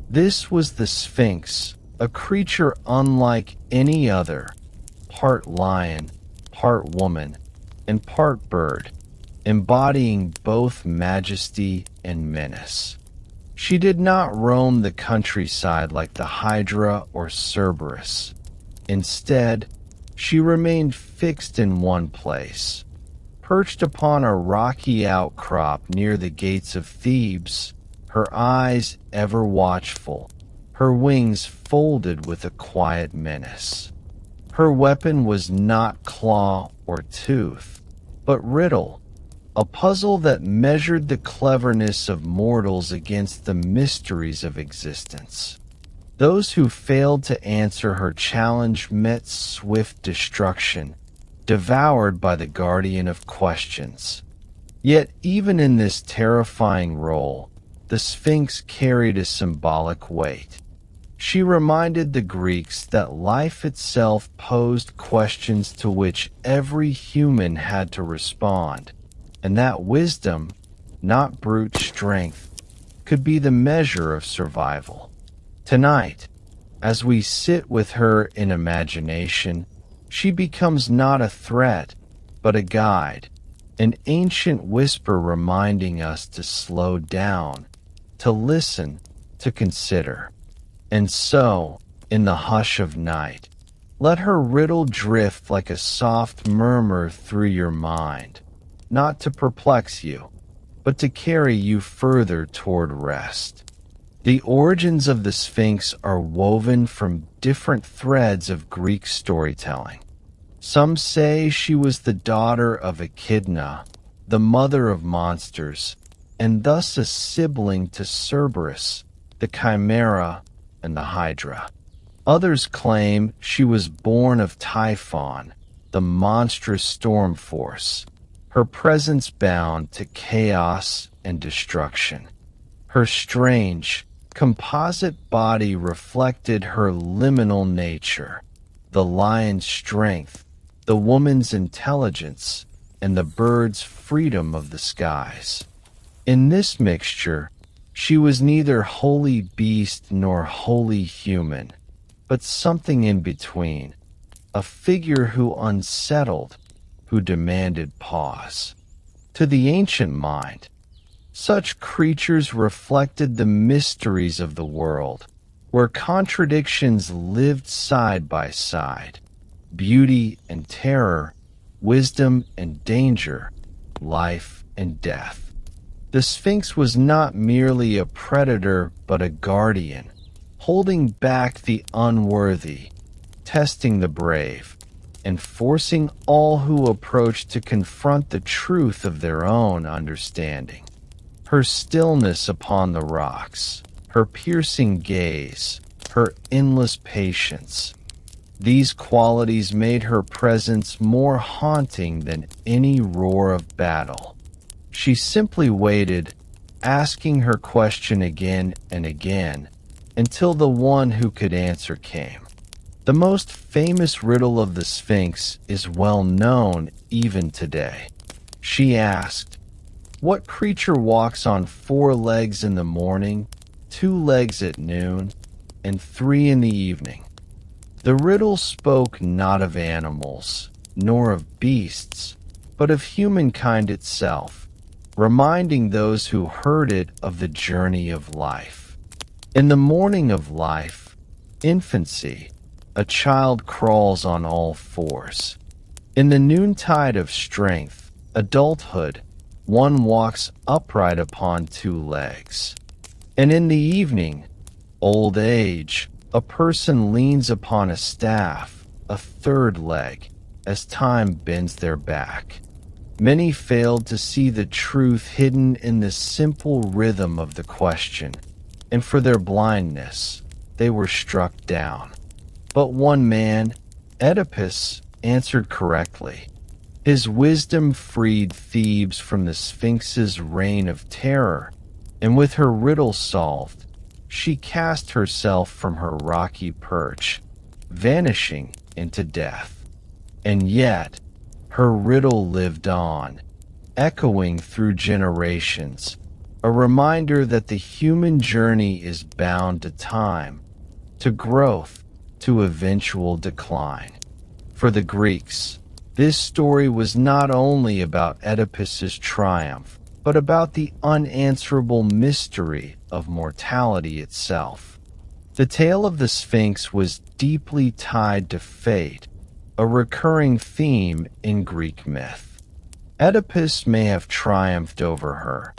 Speaker 1: This was the Sphinx, a creature unlike any other, part lion, part woman, and part bird, embodying both majesty and menace. She did not roam the countryside like the Hydra or Cerberus. Instead, she remained fixed in one place. Perched upon a rocky outcrop near the gates of Thebes, her eyes ever watchful, her wings folded with a quiet menace. Her weapon was not claw or tooth, but riddle, a puzzle that measured the cleverness of mortals against the mysteries of existence. Those who failed to answer her challenge met swift destruction, devoured by the guardian of questions. Yet even in this terrifying role, the Sphinx carried a symbolic weight. She reminded the Greeks that life itself posed questions to which every human had to respond, and that wisdom, not brute strength, could be the measure of survival. Tonight, as we sit with her in imagination, she becomes not a threat, but a guide, an ancient whisper reminding us to slow down, to listen, to consider. And so, in the hush of night, let her riddle drift like a soft murmur through your mind, not to perplex you, but to carry you further toward rest. The origins of the Sphinx are woven from different threads of Greek storytelling. Some say she was the daughter of Echidna, the mother of monsters, and thus a sibling to Cerberus, the Chimera, and the Hydra. Others claim she was born of Typhon, the monstrous storm force, her presence bound to chaos and destruction. Her strange, composite body reflected her liminal nature, the lion's strength, the woman's intelligence, and the bird's freedom of the skies. In this mixture, she was neither wholly beast nor wholly human, but something in between, a figure who unsettled, who demanded pause. To the ancient mind, such creatures reflected the mysteries of the world, where contradictions lived side by side, beauty and terror, wisdom and danger, life and death. The Sphinx was not merely a predator but a guardian, holding back the unworthy, testing the brave, and forcing all who approached to confront the truth of their own understanding. Her stillness upon the rocks, her piercing gaze, her endless patience, these qualities made her presence more haunting than any roar of battle. She simply waited, asking her question again and again, until the one who could answer came. The most famous riddle of the Sphinx is well known even today. She asked, "What creature walks on 4 legs in the morning, 2 legs at noon, and 3 in the evening?" The riddle spoke not of animals, nor of beasts, but of humankind itself, reminding those who heard it of the journey of life. In the morning of life, infancy, a child crawls on all 4s. In the noontide of strength, adulthood, one walks upright upon 2 legs. And in the evening, old age, a person leans upon a staff, a 3rd leg, as time bends their back. Many failed to see the truth hidden in the simple rhythm of the question, and for their blindness, they were struck down. But one man, Oedipus, answered correctly. His wisdom freed Thebes from the Sphinx's reign of terror, and with her riddle solved, she cast herself from her rocky perch, vanishing into death. And yet, her riddle lived on, echoing through generations, a reminder that the human journey is bound to time, to growth, to eventual decline. For the Greeks, this story was not only about Oedipus's triumph, but about the unanswerable mystery of mortality itself. The tale of the Sphinx was deeply tied to fate, a recurring theme in Greek myth. Oedipus may have triumphed over her,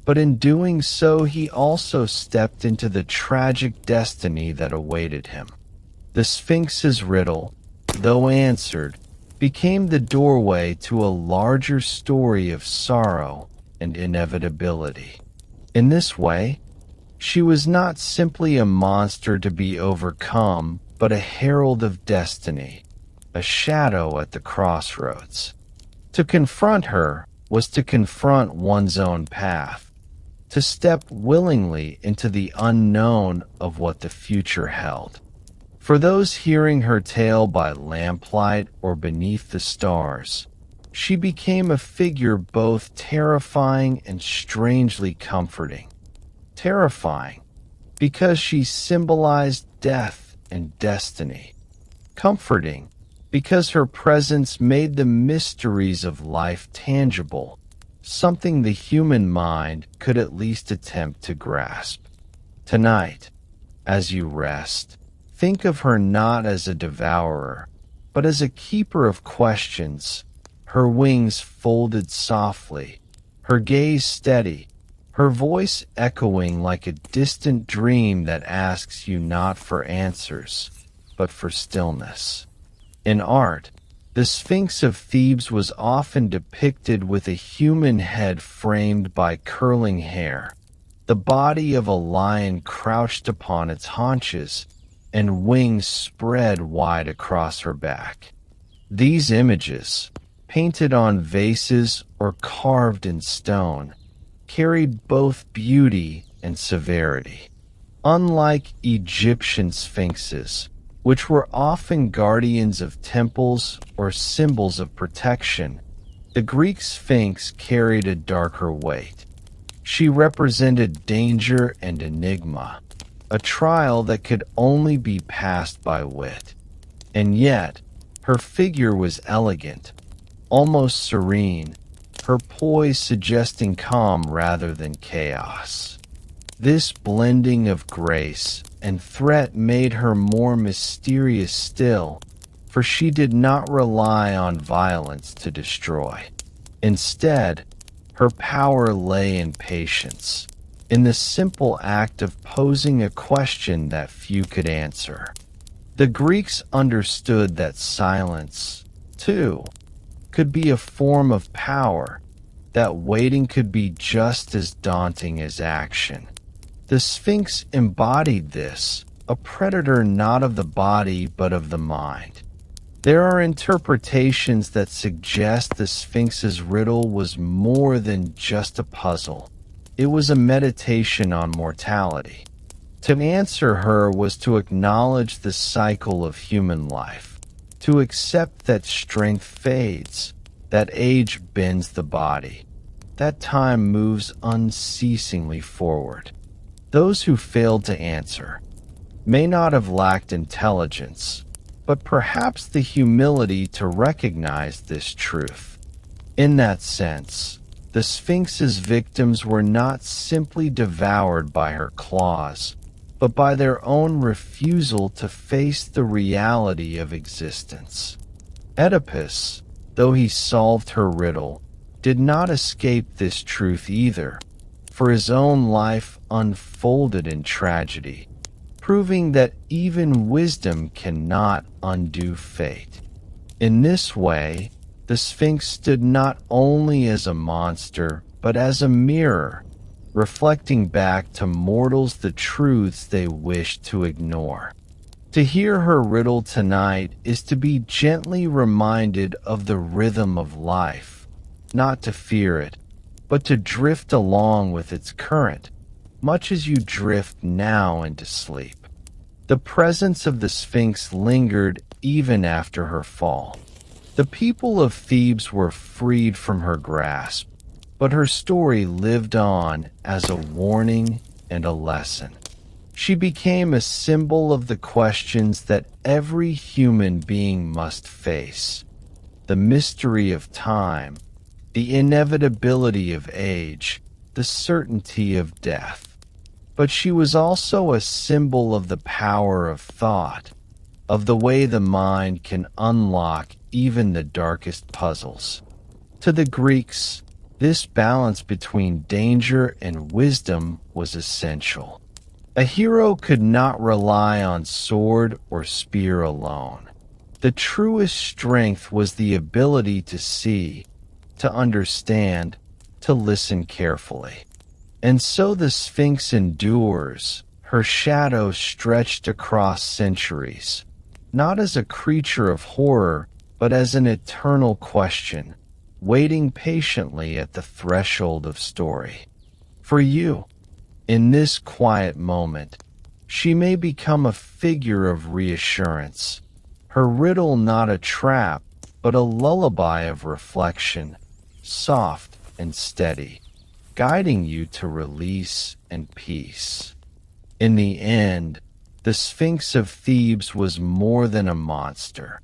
Speaker 1: but in doing so he also stepped into the tragic destiny that awaited him. The Sphinx's riddle, though answered, became the doorway to a larger story of sorrow and inevitability. In this way, she was not simply a monster to be overcome, but a herald of destiny, a shadow at the crossroads. To confront her was to confront one's own path, to step willingly into the unknown of what the future held. For those hearing her tale by lamplight or beneath the stars, she became a figure both terrifying and strangely comforting. Terrifying, because she symbolized death and destiny. Comforting, because her presence made the mysteries of life tangible, something the human mind could at least attempt to grasp. Tonight, as you rest, think of her not as a devourer, but as a keeper of questions, her wings folded softly, her gaze steady, her voice echoing like a distant dream that asks you not for answers, but for stillness. In art, the Sphinx of Thebes was often depicted with a human head framed by curling hair, the body of a lion crouched upon its haunches, and wings spread wide across her back. These images, painted on vases or carved in stone, carried both beauty and severity. Unlike Egyptian sphinxes, which were often guardians of temples or symbols of protection, the Greek Sphinx carried a darker weight. She represented danger and enigma, a trial that could only be passed by wit. And yet, her figure was elegant, almost serene, her poise suggesting calm rather than chaos. This blending of grace and threat made her more mysterious still, for she did not rely on violence to destroy. Instead, her power lay in patience, in the simple act of posing a question that few could answer. The Greeks understood that silence, too, could be a form of power, that waiting could be just as daunting as action. The Sphinx embodied this, a predator not of the body but of the mind. There are interpretations that suggest the Sphinx's riddle was more than just a puzzle. It was a meditation on mortality, To answer her was to acknowledge the cycle of human life, to accept that strength fades, that age bends the body, that time moves unceasingly forward. Those who failed to answer may not have lacked intelligence, but perhaps the humility to recognize this truth. In that sense, the Sphinx's victims were not simply devoured by her claws, but by their own refusal to face the reality of existence. Oedipus, though he solved her riddle, did not escape this truth either, for his own life unfolded in tragedy, proving that even wisdom cannot undo fate. In this way, the Sphinx stood not only as a monster, but as a mirror, reflecting back to mortals the truths they wished to ignore. To hear her riddle tonight is to be gently reminded of the rhythm of life, not to fear it, but to drift along with its current, much as you drift now into sleep. The presence of the Sphinx lingered even after her fall. The people of Thebes were freed from her grasp, but her story lived on as a warning and a lesson. She became a symbol of the questions that every human being must face: the mystery of time, the inevitability of age, the certainty of death. But she was also a symbol of the power of thought, of the way the mind can unlock even the darkest puzzles. To the Greeks, this balance between danger and wisdom was essential. A hero could not rely on sword or spear alone. The truest strength was the ability to see, to understand, to listen carefully. And so the Sphinx endures, her shadow stretched across centuries, not as a creature of horror, but as an eternal question, waiting patiently at the threshold of story. For you, in this quiet moment, she may become a figure of reassurance, her riddle not a trap, but a lullaby of reflection, soft and steady, guiding you to release and peace. In the end, the Sphinx of Thebes was more than a monster.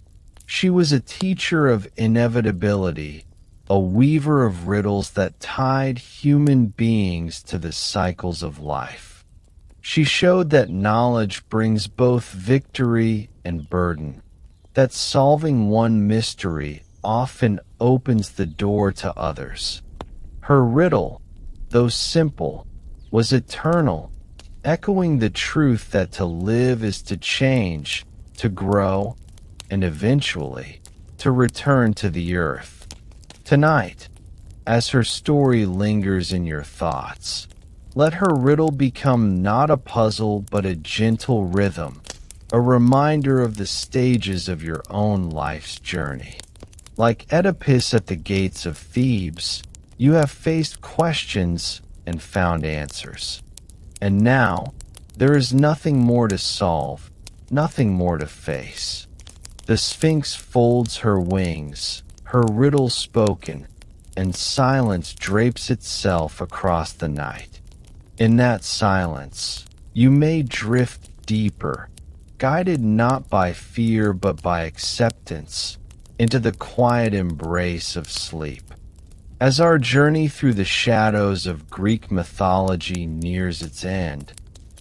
Speaker 1: She was a teacher of inevitability, a weaver of riddles that tied human beings to the cycles of life. She showed that knowledge brings both victory and burden, that solving one mystery often opens the door to others. Her riddle, though simple, was eternal, echoing the truth that to live is to change, to grow, and eventually to return to the earth. Tonight, as her story lingers in your thoughts, let her riddle become not a puzzle but a gentle rhythm, a reminder of the stages of your own life's journey. Like Oedipus at the gates of Thebes, you have faced questions and found answers. And now, there is nothing more to solve, nothing more to face. The Sphinx folds her wings, her riddle spoken, and silence drapes itself across the night. In that silence, you may drift deeper, guided not by fear but by acceptance, into the quiet embrace of sleep. As our journey through the shadows of Greek mythology nears its end,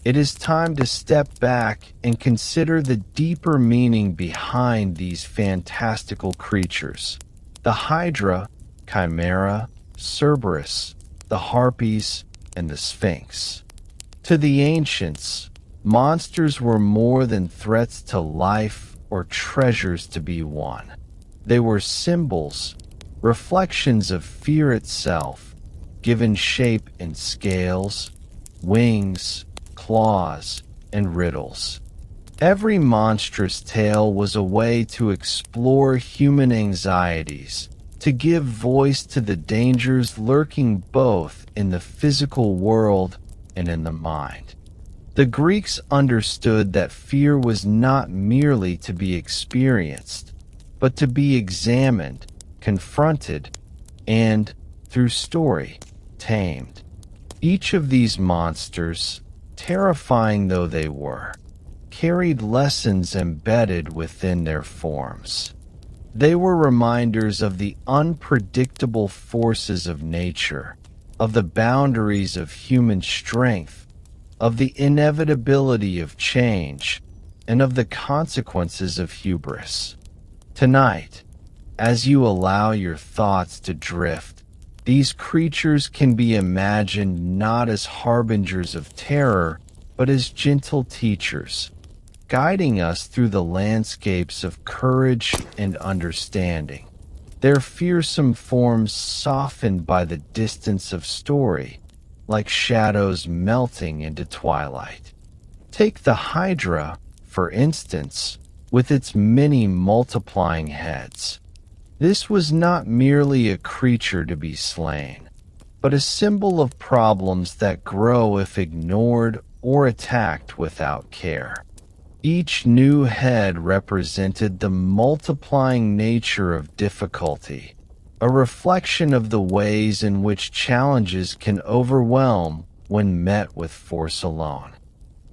Speaker 1: it is time to step back and consider the deeper meaning behind these fantastical creatures. The Hydra, Chimera, Cerberus, the Harpies, and the Sphinx. To the ancients, monsters were more than threats to life or treasures to be won. They were symbols, reflections of fear itself, given shape in scales, wings, claws, and riddles. Every monstrous tale was a way to explore human anxieties, to give voice to the dangers lurking both in the physical world and in the mind. The Greeks understood that fear was not merely to be experienced, but to be examined, confronted, and, through story, tamed. Each of these monsters, terrifying though they were, carried lessons embedded within their forms. They were reminders of the unpredictable forces of nature, of the boundaries of human strength, of the inevitability of change, and of the consequences of hubris. Tonight, as you allow your thoughts to drift, these creatures can be imagined not as harbingers of terror, but as gentle teachers, guiding us through the landscapes of courage and understanding. Their fearsome forms softened by the distance of story, like shadows melting into twilight. Take the Hydra, for instance, with its many multiplying heads. This was not merely a creature to be slain, but a symbol of problems that grow if ignored or attacked without care. Each new head represented the multiplying nature of difficulty, a reflection of the ways in which challenges can overwhelm when met with force alone.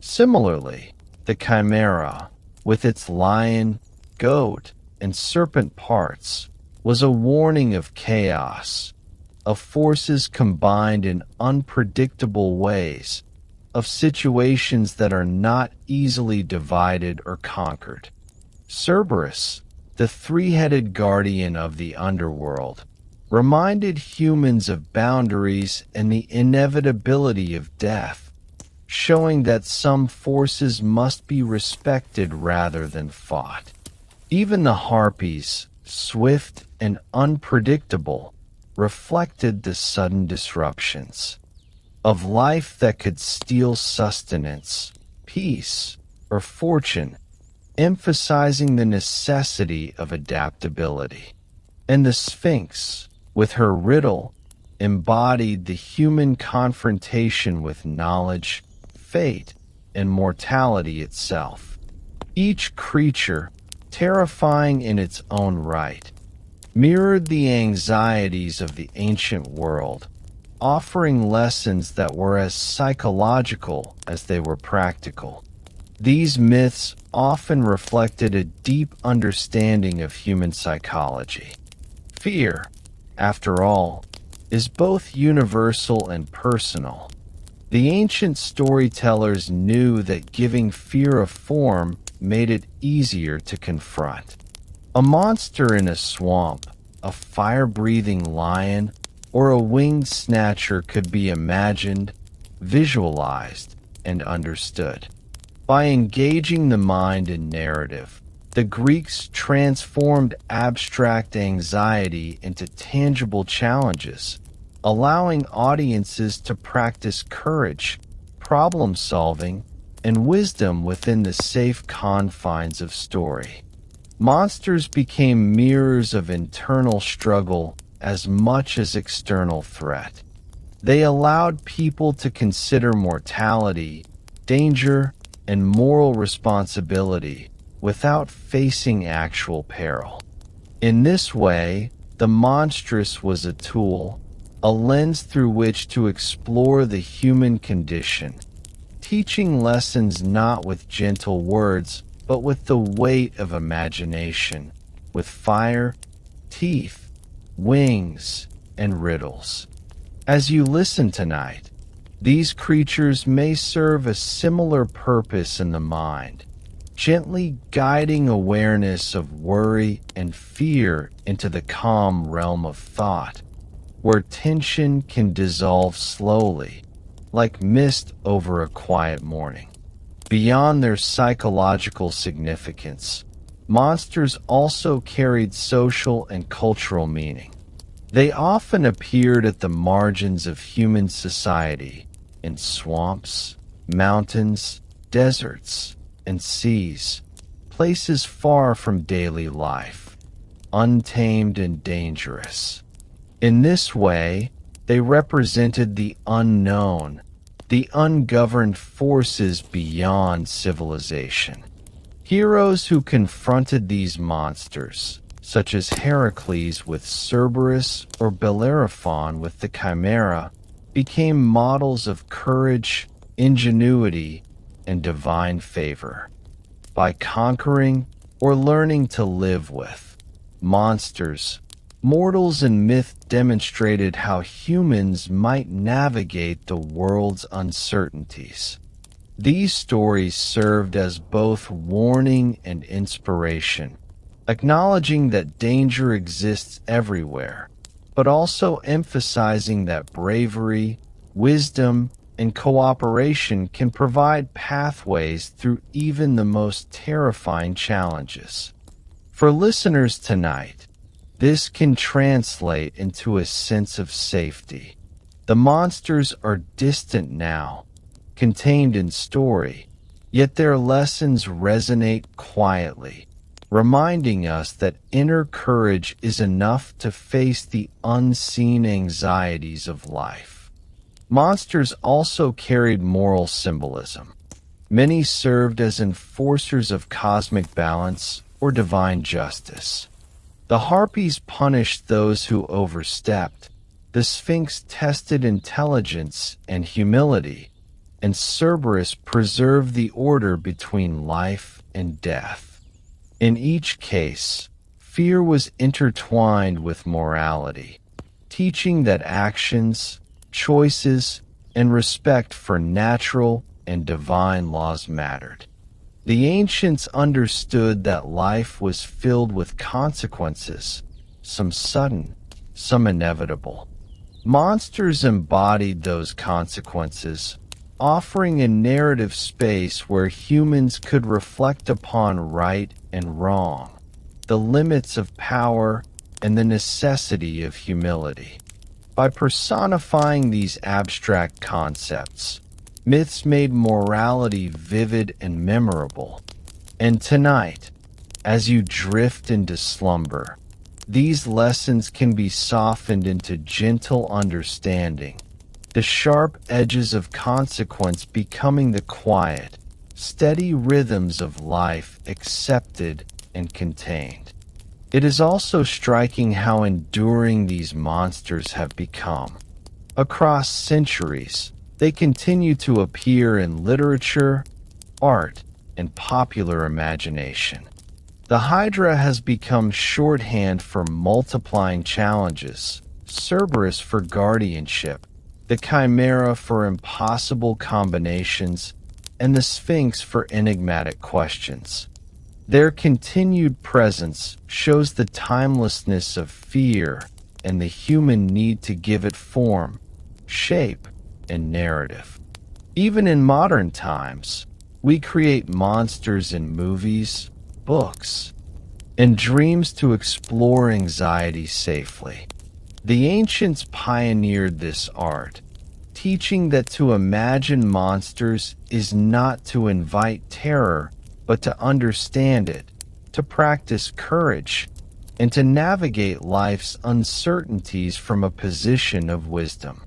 Speaker 1: Similarly, the Chimera, with its lion, goat, and serpent parts, was a warning of chaos, of forces combined in unpredictable ways, of situations that are not easily divided or conquered. Cerberus, the three-headed guardian of the underworld, reminded humans of boundaries and the inevitability of death, showing that some forces must be respected rather than fought. Even the Harpies, swift and unpredictable, reflected the sudden disruptions of life that could steal sustenance, peace, or fortune, emphasizing the necessity of adaptability. And the Sphinx, with her riddle, embodied the human confrontation with knowledge, fate, and mortality itself. Each creature, terrifying in its own right, mirrored the anxieties of the ancient world, offering lessons that were as psychological as they were practical. These myths often reflected a deep understanding of human psychology. Fear, after all, is both universal and personal. The ancient storytellers knew that giving fear a form made it easier to confront. A monster in a swamp, a fire-breathing lion, or a winged snatcher could be imagined, visualized, and understood. By engaging the mind in narrative, the Greeks transformed abstract anxiety into tangible challenges, allowing audiences to practice courage, problem-solving, and wisdom within the safe confines of story. Monsters became mirrors of internal struggle as much as external threat. They allowed people to consider mortality, danger, and moral responsibility without facing actual peril. In this way, the monstrous was a tool, a lens through which to explore the human condition, teaching lessons not with gentle words, but with the weight of imagination, with fire, teeth, wings, and riddles. As you listen tonight, these creatures may serve a similar purpose in the mind, gently guiding awareness of worry and fear into the calm realm of thought, where tension can dissolve slowly, like mist over a quiet morning. Beyond their psychological significance, monsters also carried social and cultural meaning. They often appeared at the margins of human society, in swamps, mountains, deserts, and seas, places far from daily life, untamed and dangerous. In this way, they represented the unknown, the ungoverned forces beyond civilization. Heroes who confronted these monsters, such as Heracles with Cerberus or Bellerophon with the Chimera, became models of courage, ingenuity, and divine favor. By conquering or learning to live with monsters, mortals in myth demonstrated how humans might navigate the world's uncertainties. These stories served as both warning and inspiration, acknowledging that danger exists everywhere, but also emphasizing that bravery, wisdom, and cooperation can provide pathways through even the most terrifying challenges. For listeners tonight, this can translate into a sense of safety. The monsters are distant now, contained in story, yet their lessons resonate quietly, reminding us that inner courage is enough to face the unseen anxieties of life. Monsters also carried moral symbolism. Many served as enforcers of cosmic balance or divine justice. The Harpies punished those who overstepped, the Sphinx tested intelligence and humility, and Cerberus preserved the order between life and death. In each case, fear was intertwined with morality, teaching that actions, choices, and respect for natural and divine laws mattered. The ancients understood that life was filled with consequences, some sudden, some inevitable. Monsters embodied those consequences, offering a narrative space where humans could reflect upon right and wrong, the limits of power, and the necessity of humility. By personifying these abstract concepts, myths made morality vivid and memorable. And tonight, as you drift into slumber, these lessons can be softened into gentle understanding, the sharp edges of consequence becoming the quiet, steady rhythms of life accepted and contained. It is also striking how enduring these monsters have become. Across centuries, they continue to appear in literature, art, and popular imagination. The Hydra has become shorthand for multiplying challenges, Cerberus for guardianship, the Chimera for impossible combinations, and the Sphinx for enigmatic questions. Their continued presence shows the timelessness of fear and the human need to give it form, shape, and narrative. Even in modern times, we create monsters in movies, books, and dreams to explore anxiety safely. The ancients pioneered this art, teaching that to imagine monsters is not to invite terror, but to understand it, to practice courage, and to navigate life's uncertainties from a position of wisdom.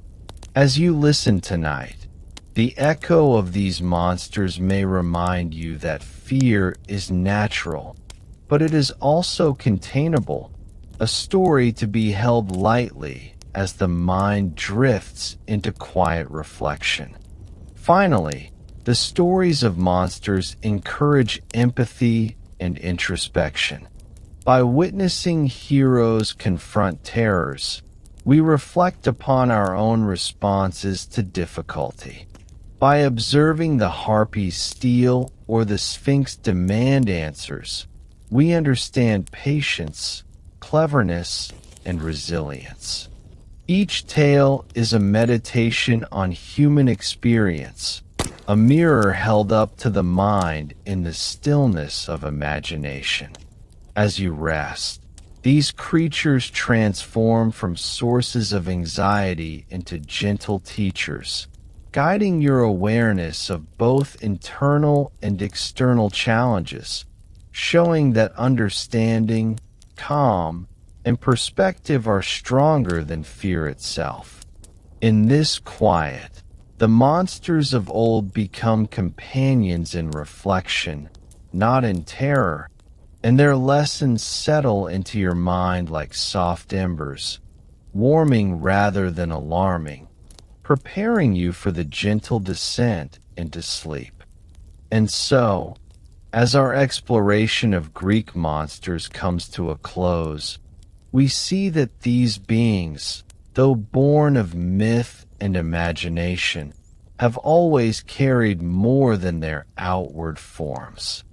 Speaker 1: As you listen tonight, the echo of these monsters may remind you that fear is natural, but it is also containable, a story to be held lightly as the mind drifts into quiet reflection. Finally, the stories of monsters encourage empathy and introspection. By witnessing heroes confront terrors, we reflect upon our own responses to difficulty. By observing the Harpies steal or the Sphinx demand answers, we understand patience, cleverness, and resilience. Each tale is a meditation on human experience, a mirror held up to the mind in the stillness of imagination. As you rest, these creatures transform from sources of anxiety into gentle teachers, guiding your awareness of both internal and external challenges, showing that understanding, calm, and perspective are stronger than fear itself. In this quiet, The monsters of old become companions in reflection, not in terror, and their lessons settle into your mind like soft embers, warming rather than alarming, preparing you for the gentle descent into sleep. And so, as our exploration of Greek monsters comes to a close, we see that these beings, though born of myth and imagination, have always carried more than their outward forms.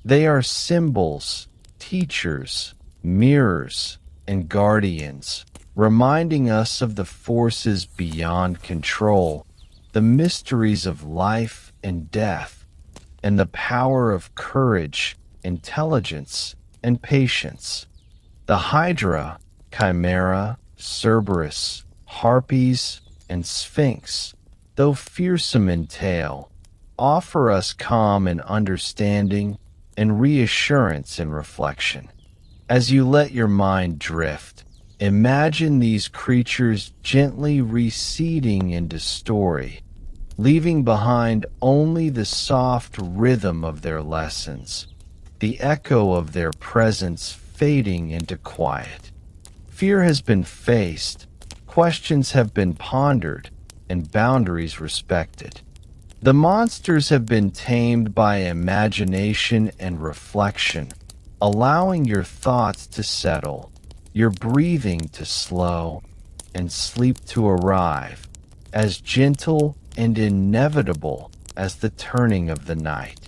Speaker 1: They are symbols, teachers, mirrors, and guardians, reminding us of the forces beyond control, the mysteries of life and death, and the power of courage, intelligence, and patience. The Hydra, Chimera, Cerberus, Harpies, and Sphinx, though fearsome in tale, offer us calm and understanding and reassurance in reflection. As you let your mind drift, imagine these creatures gently receding into story, leaving behind only the soft rhythm of their lessons, the echo of their presence fading into quiet. Fear has been faced, questions have been pondered, and boundaries respected. The monsters have been tamed by imagination and reflection, allowing your thoughts to settle, your breathing to slow, and sleep to arrive, as gentle and inevitable as the turning of the night.